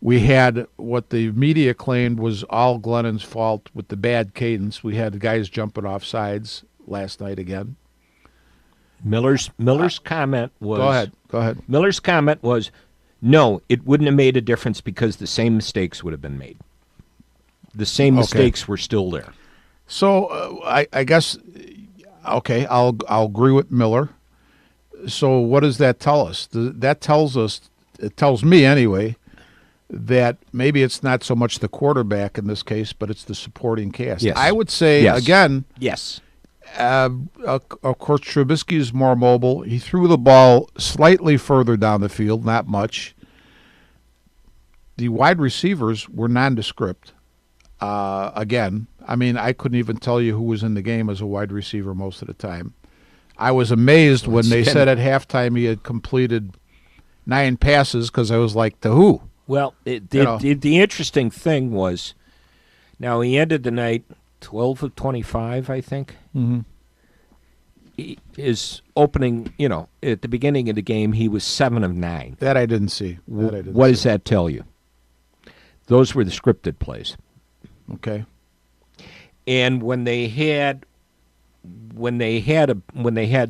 We had what the media claimed was all Glennon's fault with the bad cadence. We had guys jumping off sides last night again. Miller's comment was... Go ahead. Miller's comment was, no, it wouldn't have made a difference because the same mistakes would have been made. The same mistakes were still there. So I guess, okay, I'll agree with Miller. So what does that tell us? That tells us, it tells me anyway, that maybe it's not so much the quarterback in this case, but it's the supporting cast. Yes. I would say, again... Yes. Of course, Trubisky is more mobile. He threw the ball slightly further down the field, not much. The wide receivers were nondescript. Again, I mean, I couldn't even tell you who was in the game as a wide receiver most of the time. I was amazed when they said at halftime he had completed 9 passes, because I was like, to who? Well, the interesting thing was, now he ended the night 12 of 25, I think. Mm-hmm. His opening, at the beginning of the game, he was 7 of 9. That I didn't see. What does that tell you? Those were the scripted plays. Okay. And when they had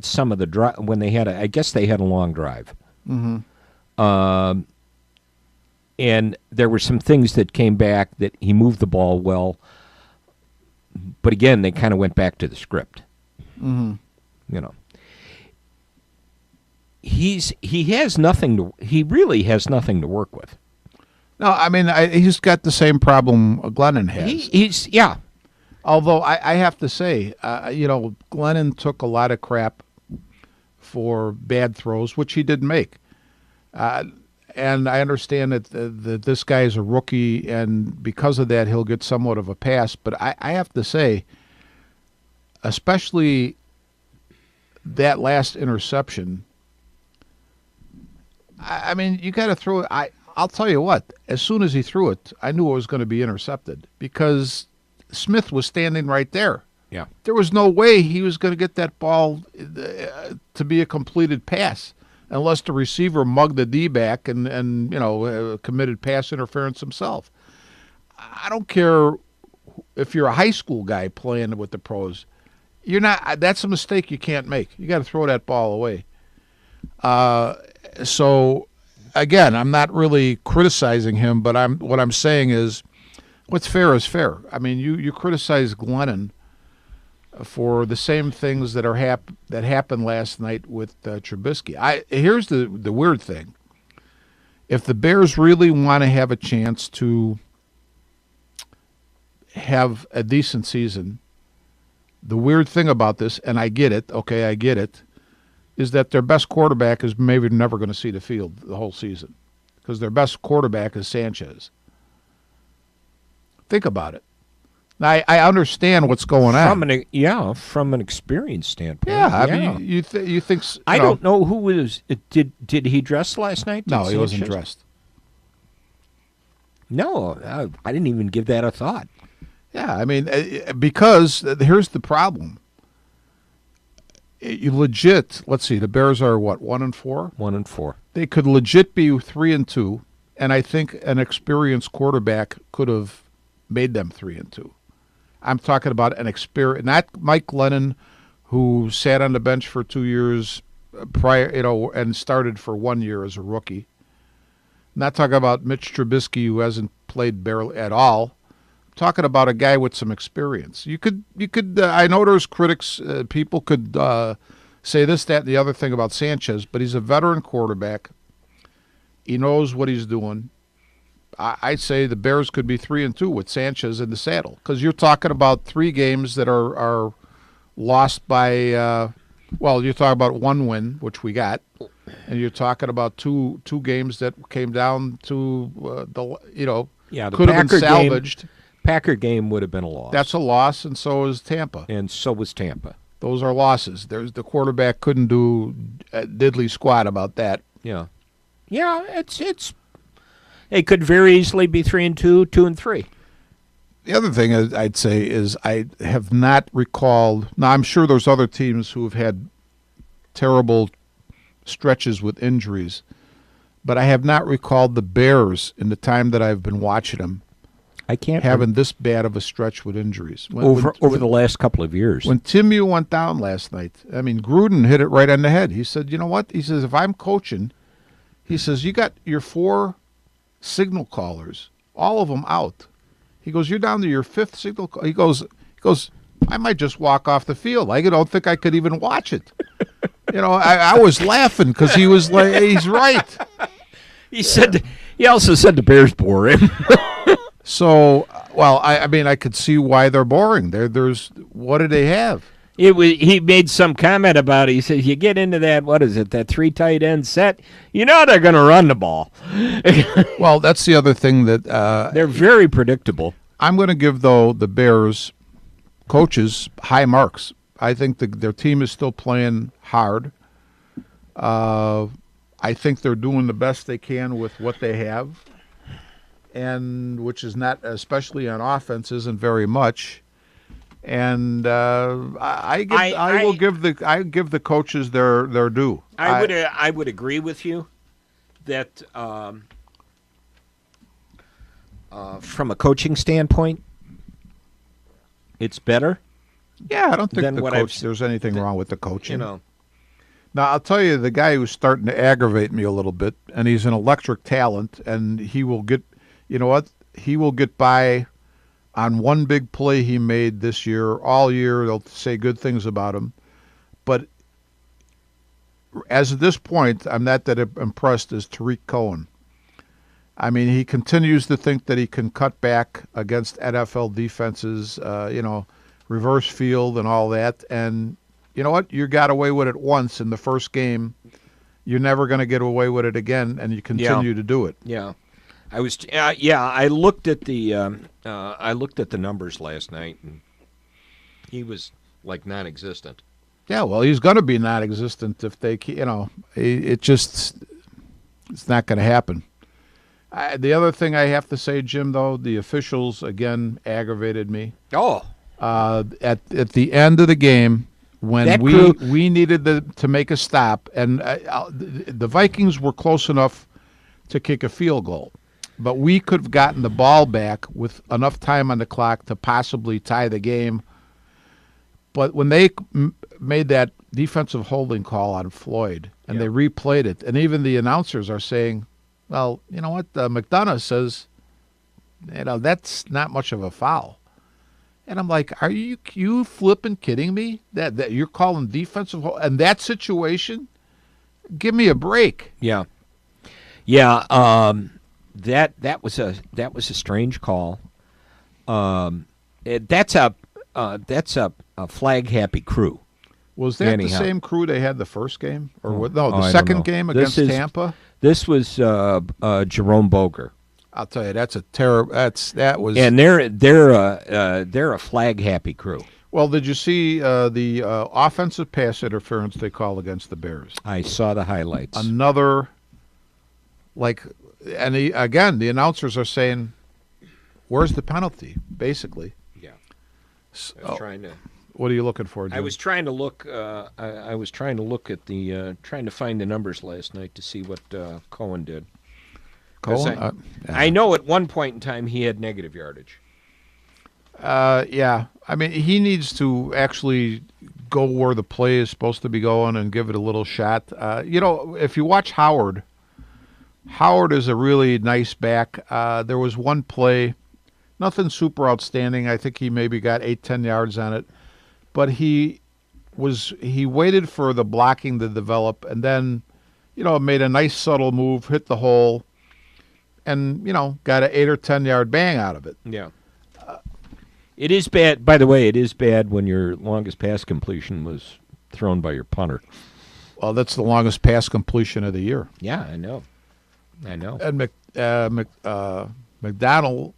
some of the drive, I guess they had a long drive. Mm-hmm. And there were some things that came back that he moved the ball well. But again, they kind of went back to the script. Mm-hmm. He really has nothing to work with. No, I mean, he's got the same problem Glennon has. Yeah. Although I have to say, Glennon took a lot of crap for bad throws, which he did make. And I understand that this guy is a rookie, and because of that, he'll get somewhat of a pass. But I have to say, especially that last interception, I mean, you got to throw it. I'll tell you what, as soon as he threw it, I knew it was going to be intercepted because Smith was standing right there. Yeah. There was no way he was going to get that ball to be a completed pass, unless the receiver mugged the D-back and committed pass interference himself. I don't care if you're a high school guy playing with the pros. You're not. That's a mistake you can't make. You got to throw that ball away. So, again, I'm not really criticizing him, but what I'm saying is, what's fair is fair. I mean, you criticize Glennon for the same things that that happened last night with Trubisky. Here's the weird thing. If the Bears really want to have a chance to have a decent season, the weird thing about this, and I get it, is that their best quarterback is maybe never going to see the field the whole season because their best quarterback is Sanchez. Think about it. I understand what's going on. From an experience standpoint. Yeah, I mean, you think. I don't know who was. Did he dress last night? No, he wasn't dressed. No, I didn't even give that a thought. Yeah, I mean, because here's the problem. you legit. Let's see. The Bears are what, 1-4? 1-4. They could legit be 3-2, and I think an experienced quarterback could have made them 3-2. I'm talking about an experience, not Mike Lennon, who sat on the bench for 2 years prior, and started for 1 year as a rookie. Not talking about Mitch Trubisky, who hasn't played barely at all. I'm talking about a guy with some experience. You could. I know there's critics. People could say this, that, and the other thing about Sanchez, but he's a veteran quarterback. He knows what he's doing. I'd say the Bears could be 3-2 with Sanchez in the saddle, because you're talking about 3 games that are lost by. You're talking about 1 win, which we got, and you're talking about two games that came down to the could have been salvaged. Packer game would have been a loss. That's a loss, and so is Tampa. And so was Tampa. Those are losses. There's the quarterback couldn't do a diddly squat about that. Yeah. Yeah, it could very easily be 3-2, 2-3. The other thing I'd say is I have not recalled. Now, I'm sure there's other teams who have had terrible stretches with injuries, but I have not recalled the Bears in the time that I've been watching them. I can't having this bad of a stretch with injuries over the last couple of years. When Timu went down last night, I mean, Gruden hit it right on the head. He said, "You know what?" He says, "If I'm coaching," he says, "you got your 4 signal callers, all of them out." He goes, "You're down to your 5th signal call." He goes, "I might just walk off the field. I don't think I could even watch it." I was laughing because he was like, he's right. He also said the Bears bore him. So, I mean, I could see why they're boring. There's what do they have? He made some comment about it. He said, you get into that, that 3 tight end set, they're going to run the ball. Well, that's the other thing that they're very predictable. I'm going to give, though, the Bears coaches high marks. I think their team is still playing hard. I think they're doing the best they can with what they have, and which is not, especially on offense, isn't very much. And I give the coaches their due. I would agree with you that from a coaching standpoint, it's better. Yeah, I don't think there's anything wrong with the coaching. Now, I'll tell you, the guy who's starting to aggravate me a little bit, and he's an electric talent, and he will get, he will get by on one big play he made this year. All year, they'll say good things about him. But as of this point, I'm not that impressed as Tariq Cohen. I mean, he continues to think that he can cut back against NFL defenses, reverse field and all that. And you know what? You got away with it once in the first game. You're never going to get away with it again, and you continue to do it. Yeah, I was. I looked at the numbers last night, and he was like non-existent. Yeah, well, he's going to be non-existent if they, it's not going to happen. The other thing I have to say, Jim, though, the officials again aggravated me. Oh. At the end of the game, when we needed to make a stop, and the Vikings were close enough to kick a field goal, but we could have gotten the ball back with enough time on the clock to possibly tie the game. But when they made that defensive holding call on Floyd, and they replayed it, and even the announcers are saying, well, you know what, McDonough says, that's not much of a foul. And I'm like, are you flipping kidding me? That you're calling defensive in that situation? Give me a break. Yeah. That was a strange call. That's a flag happy crew. Was that the same crew they had the first game, or the second game against Tampa? This was Jerome Boger. I'll tell you, that's a terrible. That was, and they're a flag happy crew. Well, did you see the offensive pass interference they called against the Bears? I saw the highlights. Another, and again, the announcers are saying, "Where's the penalty?" Basically. Yeah. I was trying to. What are you looking for, Jim? I was trying to look. I was trying to look at trying to find the numbers last night to see what Cohen did. Cohen? I know at one point in time he had negative yardage. Yeah. I mean, he needs to actually go where the play is supposed to be going and give it a little shot. If you watch Howard is a really nice back. There was one play, nothing super outstanding. I think he maybe got 8-10 yards on it. But he waited for the blocking to develop and then, made a nice subtle move, hit the hole, and, got an 8 or 10 yard bang out of it. Yeah. It is bad. By the way, it is bad when your longest pass completion was thrown by your punter. Well, that's the longest pass completion of the year. Yeah, I know. And McDonald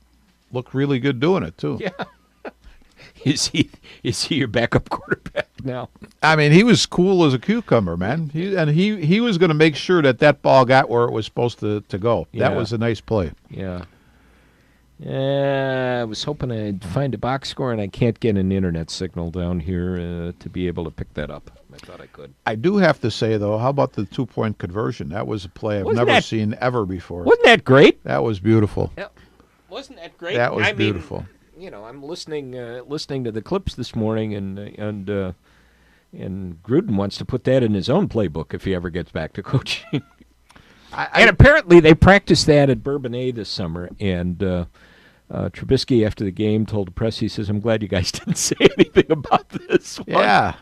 looked really good doing it too. Yeah. Is he your backup quarterback now? I mean, he was cool as a cucumber, man. He was going to make sure that ball got where it was supposed to go. Yeah. That was a nice play. Yeah. I was hoping I'd find a box score, and I can't get an internet signal down here to be able to pick that up. I thought I could. I do have to say, though, how about the 2-point conversion? That was a play I've never seen ever before. Wasn't that great? That was beautiful. Yeah. Wasn't that great? That was beautiful. I'm listening to the clips this morning, and Gruden wants to put that in his own playbook if he ever gets back to coaching. And apparently they practiced that at Bourbonnais this summer, and Trubisky, after the game, told the press, he says, "I'm glad you guys didn't say anything about this one." Yeah.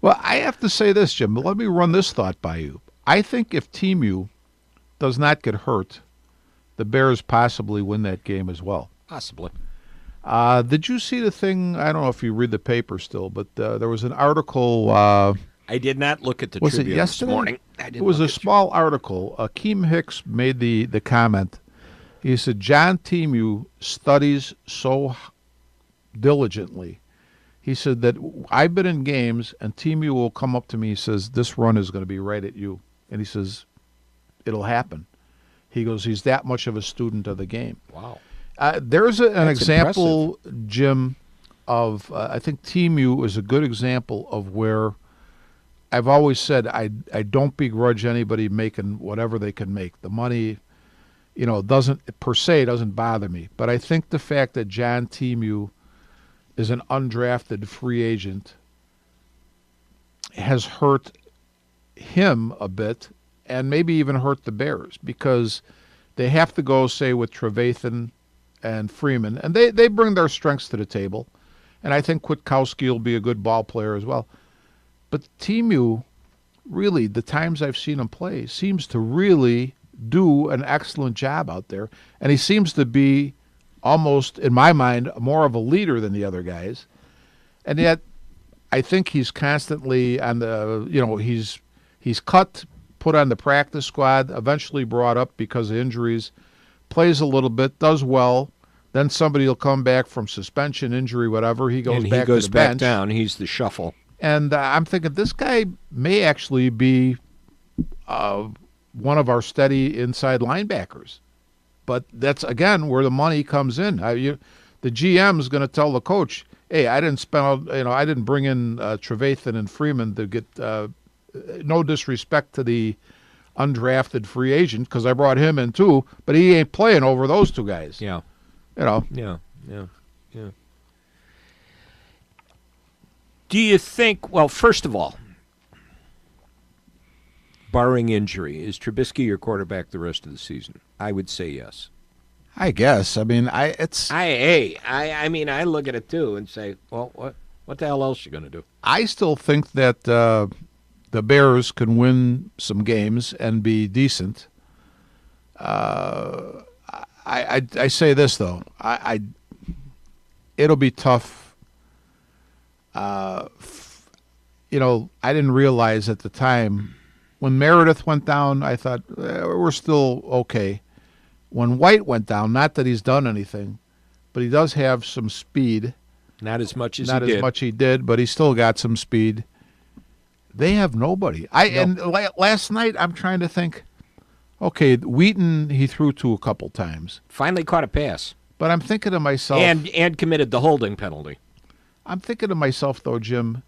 Well, I have to say this, Jim. Let me run this thought by you. I think if TMU does not get hurt, the Bears possibly win that game as well. Possibly. Did you see the thing? I don't know if you read the paper still, but there was an article. I did not look at the was Tribune it yesterday? This morning. It was a small article. Keem Hicks made the comment. He said, John Timu studies so diligently. He said that I've been in games, and Timu will come up to me. He says, this run is going to be right at you. And he says, it'll happen. He goes, he's that much of a student of the game. Wow. There's an example, impressive. Jim, of I think Timu is a good example of where I've always said I don't begrudge anybody making whatever they can make. The money, doesn't bother me. But I think the fact that John Timu is an undrafted free agent has hurt him a bit and maybe even hurt the Bears because they have to go, say, with Trevathan and Freeman, and they bring their strengths to the table. And I think Kwiatkowski will be a good ball player as well. But Timu, really, the times I've seen him play, seems to really do an excellent job out there. And he seems to be almost, in my mind, more of a leader than the other guys. And yet, I think he's constantly on the, he's cut, put on the practice squad, eventually brought up because of injuries, plays a little bit, does well. Then somebody will come back from suspension, injury, whatever. He goes back to the bench. Down. He's the shuffle. And I'm thinking this guy may actually be one of our steady inside linebackers. But that's, again, where the money comes in. The GM is going to tell the coach, hey, I didn't bring in Trevathan and Freeman to get no disrespect to the undrafted free agent because I brought him in too, but he ain't playing over those two guys. Yeah. Yeah. Do you think, well, first of all, barring injury, is Trubisky your quarterback the rest of the season? I would say yes. I guess. I mean, I look at it too and say, well, what the hell else are you going to do? I still think that the Bears can win some games and be decent. I say this though, it'll be tough. I didn't realize at the time when Meredith went down, I thought we're still okay. When White went down, not that he's done anything, but he does have some speed. Not as much as he did, but he still got some speed. They have nobody. And last night I'm trying to think. Okay, Wheaton he threw to a couple times. Finally caught a pass. But I'm thinking to myself, and committed the holding penalty. I'm thinking to myself, though, Jim,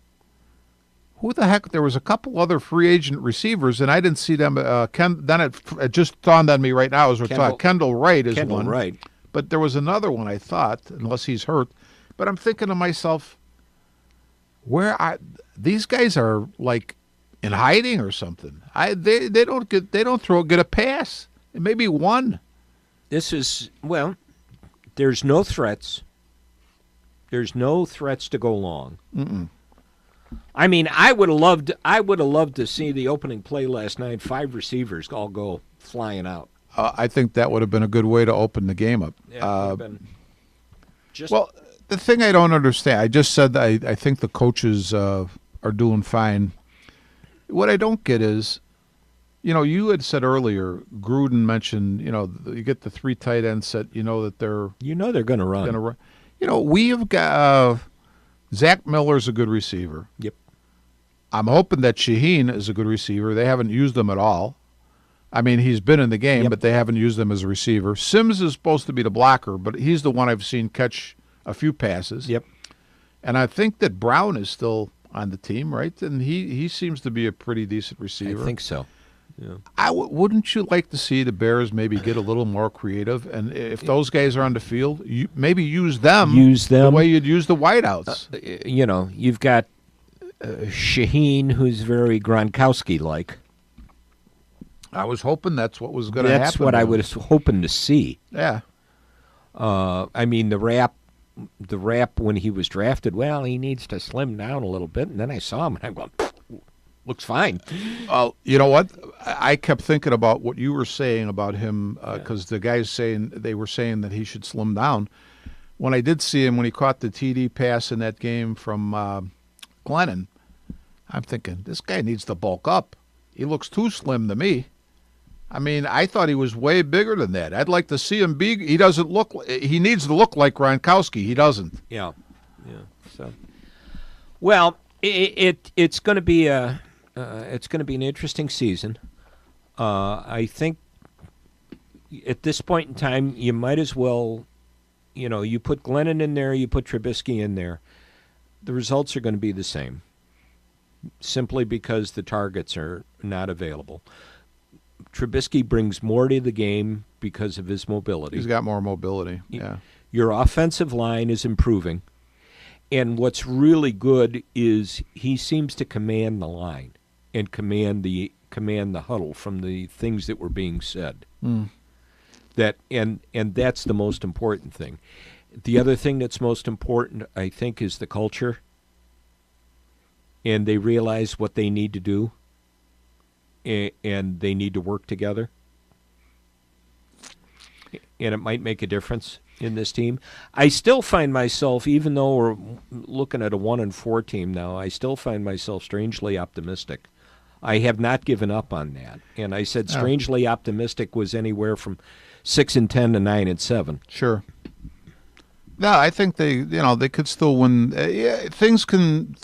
who the heck? There was a couple other free agent receivers, and I didn't see them. Then it just dawned on me right now as we're talking. Kendall Wright is one. Right. But there was another one, I thought, unless he's hurt. But I'm thinking to myself, these guys are like in hiding or something. They don't get a pass. Maybe one. This is, well, there's no threats. There's no threats to go long. Mm-mm. I mean, I would have loved to see the opening play last night. 5 receivers all go flying out. I think that would have been a good way to open the game up. Yeah, well, the thing I don't understand, I just said that I think the coaches are doing fine. What I don't get is, you had said earlier, Gruden mentioned, you get the 3 tight end set, that they're going to run. We have got Zach Miller's a good receiver. Yep. I'm hoping that Shaheen is a good receiver. They haven't used him at all. I mean, he's been in the game, Yep. but they haven't used him as a receiver. Sims is supposed to be the blocker, but he's the one I've seen catch a few passes. Yep. And I think that Brown is still on the team, right? And he seems to be a pretty decent receiver. I think so. Yeah. Wouldn't you like to see the Bears maybe get a little more creative? And if those guys are on the field, maybe use them the way you'd use the wideouts. You've got Shaheen, who's very Gronkowski-like. I was hoping that's what was going to happen. That's what I was hoping to see. Yeah. I mean, the rap when he was drafted, well, he needs to slim down a little bit. And then I saw him, and I'm going, looks fine. You know what? I kept thinking about what you were saying about him because the guys they were saying that he should slim down. When I did see him, when he caught the TD pass in that game from Glennon, I'm thinking, this guy needs to bulk up. He looks too slim to me. I mean, I thought he was way bigger than that. I'd like to see him be. He doesn't look. He needs to look like Gronkowski. He doesn't. Yeah. So, well, it's going to be an interesting season. I think at this point in time, you might as well, you put Glennon in there, you put Trubisky in there. The results are going to be the same, simply because the targets are not available. Trubisky brings more to the game because of his mobility. He's got more mobility, yeah. Your offensive line is improving, and what's really good is he seems to command the line and command the huddle from the things that were being said. That and that's the most important thing. The other thing that's most important, I think, is the culture, and they realize what they need to do. And they need to work together. And it might make a difference in this team. I still find myself, even though we're looking at a 1-4 team now, I still find myself strangely optimistic. I have not given up on that. And I said strangely optimistic was anywhere from 6-10 to 9-7. Sure. No, I think they could still win. Things can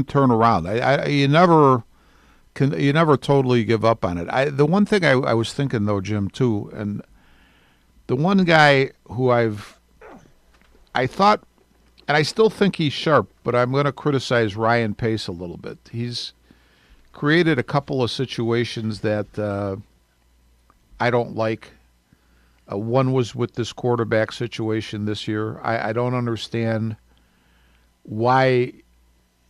turn around. You never totally give up on it. The one thing I was thinking, though, Jim, too, and the one guy who I thought, and I still think he's sharp, but I'm going to criticize Ryan Pace a little bit. He's created a couple of situations that I don't like. One was with this quarterback situation this year. I don't understand why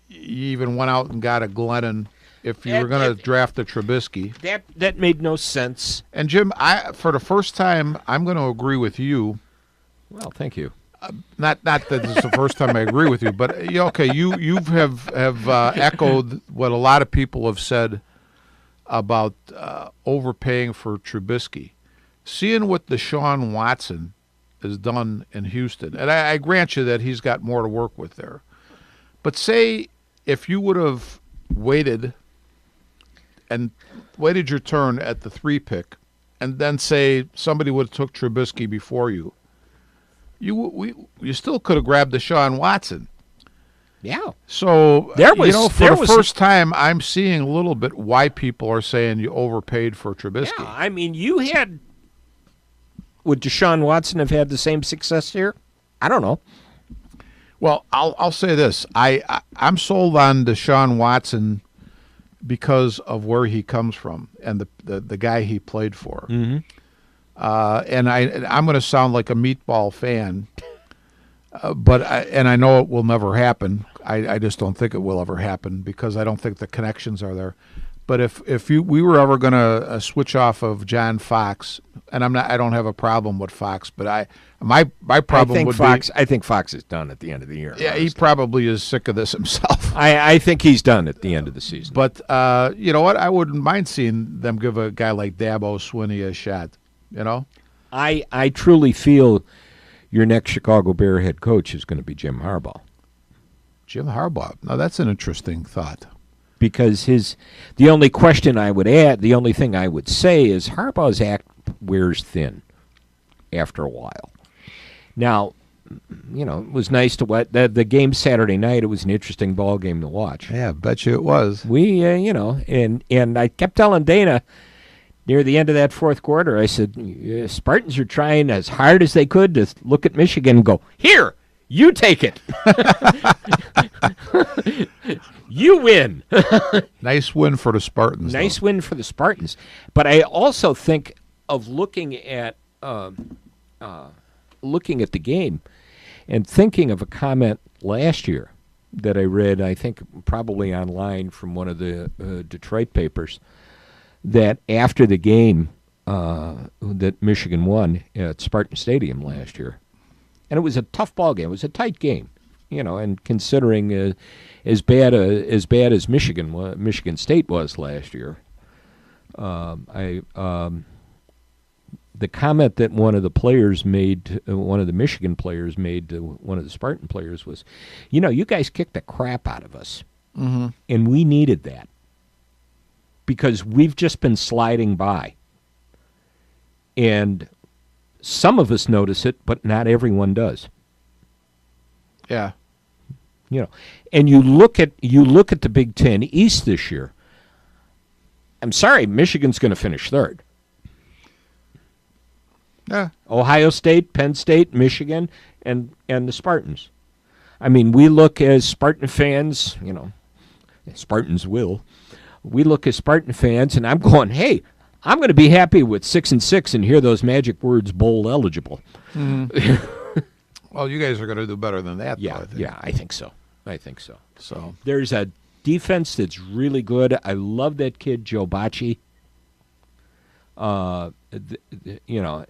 you even went out and got a Glennon if you were going to draft a Trubisky. That made no sense. And, Jim, for the first time, I'm going to agree with you. Well, thank you. Not that this is the first time I agree with you, but, okay, you have echoed what a lot of people have said about overpaying for Trubisky. Seeing what Deshaun Watson has done in Houston, and I grant you that he's got more to work with there. But say if you would have waited your turn at the 3 pick, and then say somebody would have took Trubisky before you, you still could have grabbed Deshaun Watson. Yeah. So for the first time, I'm seeing a little bit why people are saying you overpaid for Trubisky. Yeah, I mean, would Deshaun Watson have had the same success here? I don't know. Well, I'll say this: I'm sold on Deshaun Watson because of where he comes from and the guy he played for. Mm-hmm. And I'm going to sound like a meatball fan, but I know it will never happen. I just don't think it will ever happen because I don't think the connections are there. But if we were ever going to switch off of John Fox, and I don't have a problem with Fox, but my problem would be be I think Fox is done at the end of the year. Yeah, honestly. He probably is sick of this himself. I think he's done at the end of the season. But you know what? I wouldn't mind seeing them give a guy like Dabo Swinney a shot. You know, I truly feel your next Chicago Bear head coach is going to be Jim Harbaugh. Jim Harbaugh. Now that's an interesting thought. Because the only question I would add, the only thing I would say is Harbaugh's act wears thin after a while. Now, you know, it was nice to watch the game Saturday night. It was an interesting ball game to watch. Yeah, bet you it was. We, you know, and I kept telling Dana near the end of that fourth quarter, I said, Spartans are trying as hard as they could to look at Michigan and go, here, you take it. You win. Nice win for the Spartans. Nice win for the Spartans. But I also think of looking at the game and thinking of a comment last year that I read, I think probably online from one of the Detroit papers, that after the game that Michigan won at Spartan Stadium last year, and it was a tough ball game. It was a tight game, you know, and considering as bad as Michigan State was last year, the comment that one of the players made, one of the Michigan players made to one of the Spartan players was, you know, you guys kicked the crap out of us, mm-hmm. and we needed that because we've just been sliding by, and some of us notice it, but not everyone does. Yeah. You know, and you look at the Big Ten East this year. I'm sorry, Michigan's going to finish third. Yeah. Ohio State, Penn State, Michigan, and the Spartans. I mean, we look as Spartan fans, you know, Spartans will. We look as Spartan fans, and I'm going, hey, I'm going to be happy with 6-6 and hear those magic words bowl eligible. Mm-hmm. Well, you guys are going to do better than that, yeah, though, I think. Yeah, I think so. So there's a defense that's really good. I love that kid, Joe Bacci. You know,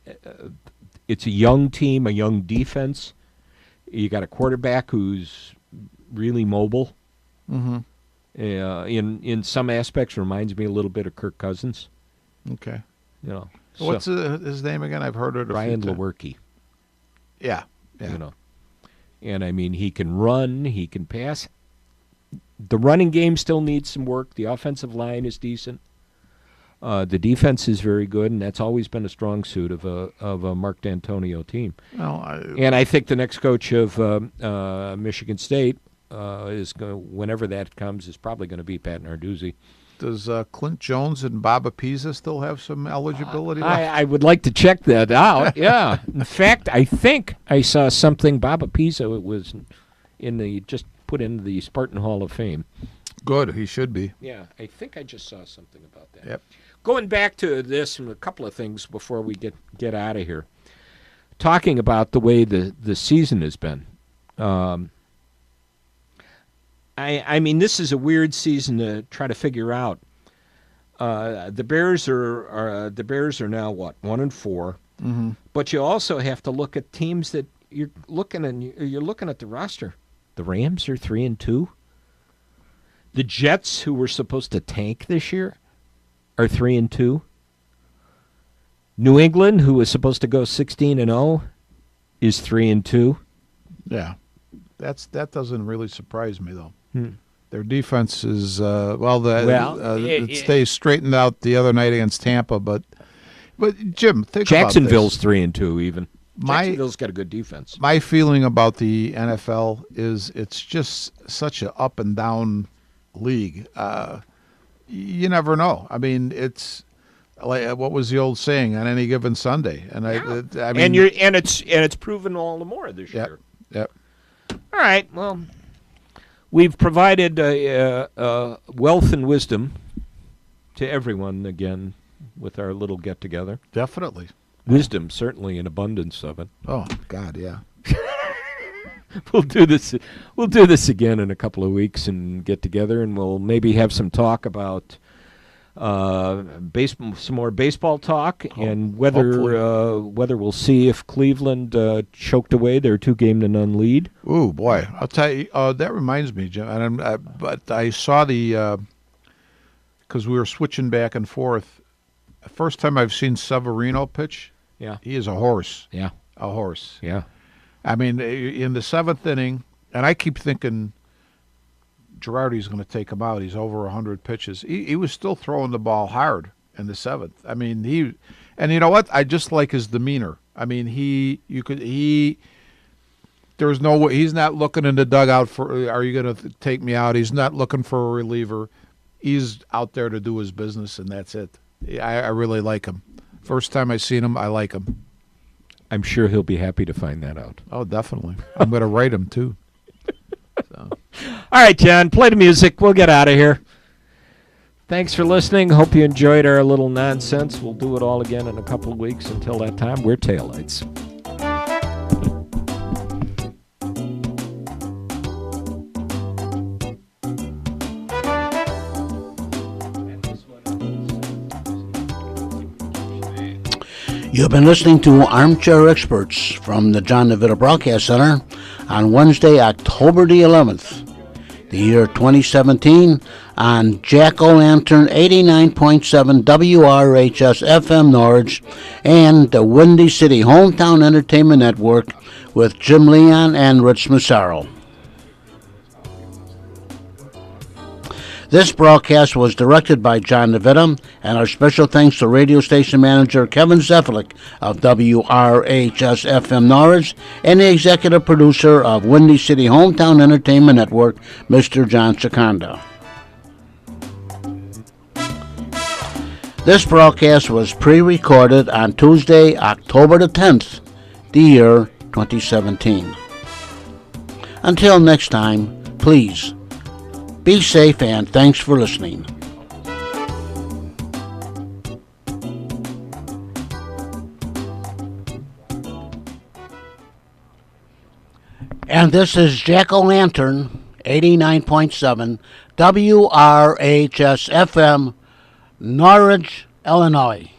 it's a young team, a young defense. You got a quarterback who's really mobile. mm-hmm. In some aspects, reminds me a little bit of Kirk Cousins. Okay. You know, so what's his name again? I've heard it. Ryan Lewerke. Yeah. You know, and I mean, he can run, he can pass. The running game still needs some work. The offensive line is decent. The defense is very good, and that's always been a strong suit of a Mark D'Antonio team. Well, and I think the next coach of Michigan State is going, whenever that comes, is probably going to be Pat Narduzzi. Does Clint Jones and Bob Apisa still have some eligibility? I would like to check that out. Yeah. In fact, I think I saw something. Bob Apisa, it was just put into the Spartan Hall of Fame. Good. He should be. Yeah. I think I just saw something about that. Yep. Going back to this and a couple of things before we get out of here. Talking about the way the season has been. I mean, this is a weird season to try to figure out. The Bears are now what, 1-4, mm-hmm. but you also have to look at teams that you're looking at the roster. The Rams are 3-2. The Jets, who were supposed to tank this year, are 3-2. New England, who was supposed to go 16-0, is 3-2. Yeah, that doesn't really surprise me though. Their defense is it stays straightened out the other night against Tampa, but Jim, think Jacksonville's about this. 3-2 even. Jacksonville's got a good defense. My feeling about the NFL is it's just such an up and down league. You never know. I mean, it's like what was the old saying? On any given Sunday, and I mean, and it's proven all the more this year. Yep. All right. Well, we've provided wealth and wisdom to everyone again with our little get-together. Definitely. Wisdom, certainly, in abundance of it. Oh, God, yeah. We'll do this. We'll do this again in a couple of weeks and get together, and we'll maybe have some talk about some more baseball talk, and whether we'll see if Cleveland choked away their 2-0 lead. Ooh, boy! I'll tell you. That reminds me, Jim. And but I saw the because we were switching back and forth. The first time I've seen Severino pitch. Yeah, he is a horse. Yeah, a horse. Yeah. I mean, in the 7th inning, and I keep thinking Girardi's going to take him out. He's over 100 pitches. He was still throwing the ball hard in the 7th. I mean, and you know what? I just like his demeanor. I mean, there's no way, he's not looking in the dugout for, are you going to take me out? He's not looking for a reliever. He's out there to do his business, and that's it. I really like him. First time I seen him, I like him. I'm sure he'll be happy to find that out. Oh, definitely. I'm going to write him, too. So. All right, John, play the music. We'll get out of here. Thanks for listening. Hope you enjoyed our little nonsense. We'll do it all again in a couple of weeks. Until that time, we're Taillights. You've been listening to Armchair Experts from the John DeVita Broadcast Center on Wednesday, October the 11th, the year 2017, on Jack-O-Lantern 89.7 WRHS FM Norwich and the Windy City Hometown Entertainment Network with Jim Leon and Rich Massaro. This broadcast was directed by John DeVita, and our special thanks to radio station manager Kevin Zefelik of WRHS FM Norwich and the executive producer of Windy City Hometown Entertainment Network, Mr. John Seconda. This broadcast was pre-recorded on Tuesday, October the 10th, the year 2017. Until next time, please be safe, and thanks for listening. And this is Jack-O-Lantern 89.7 WRHS FM, Norwich, Illinois.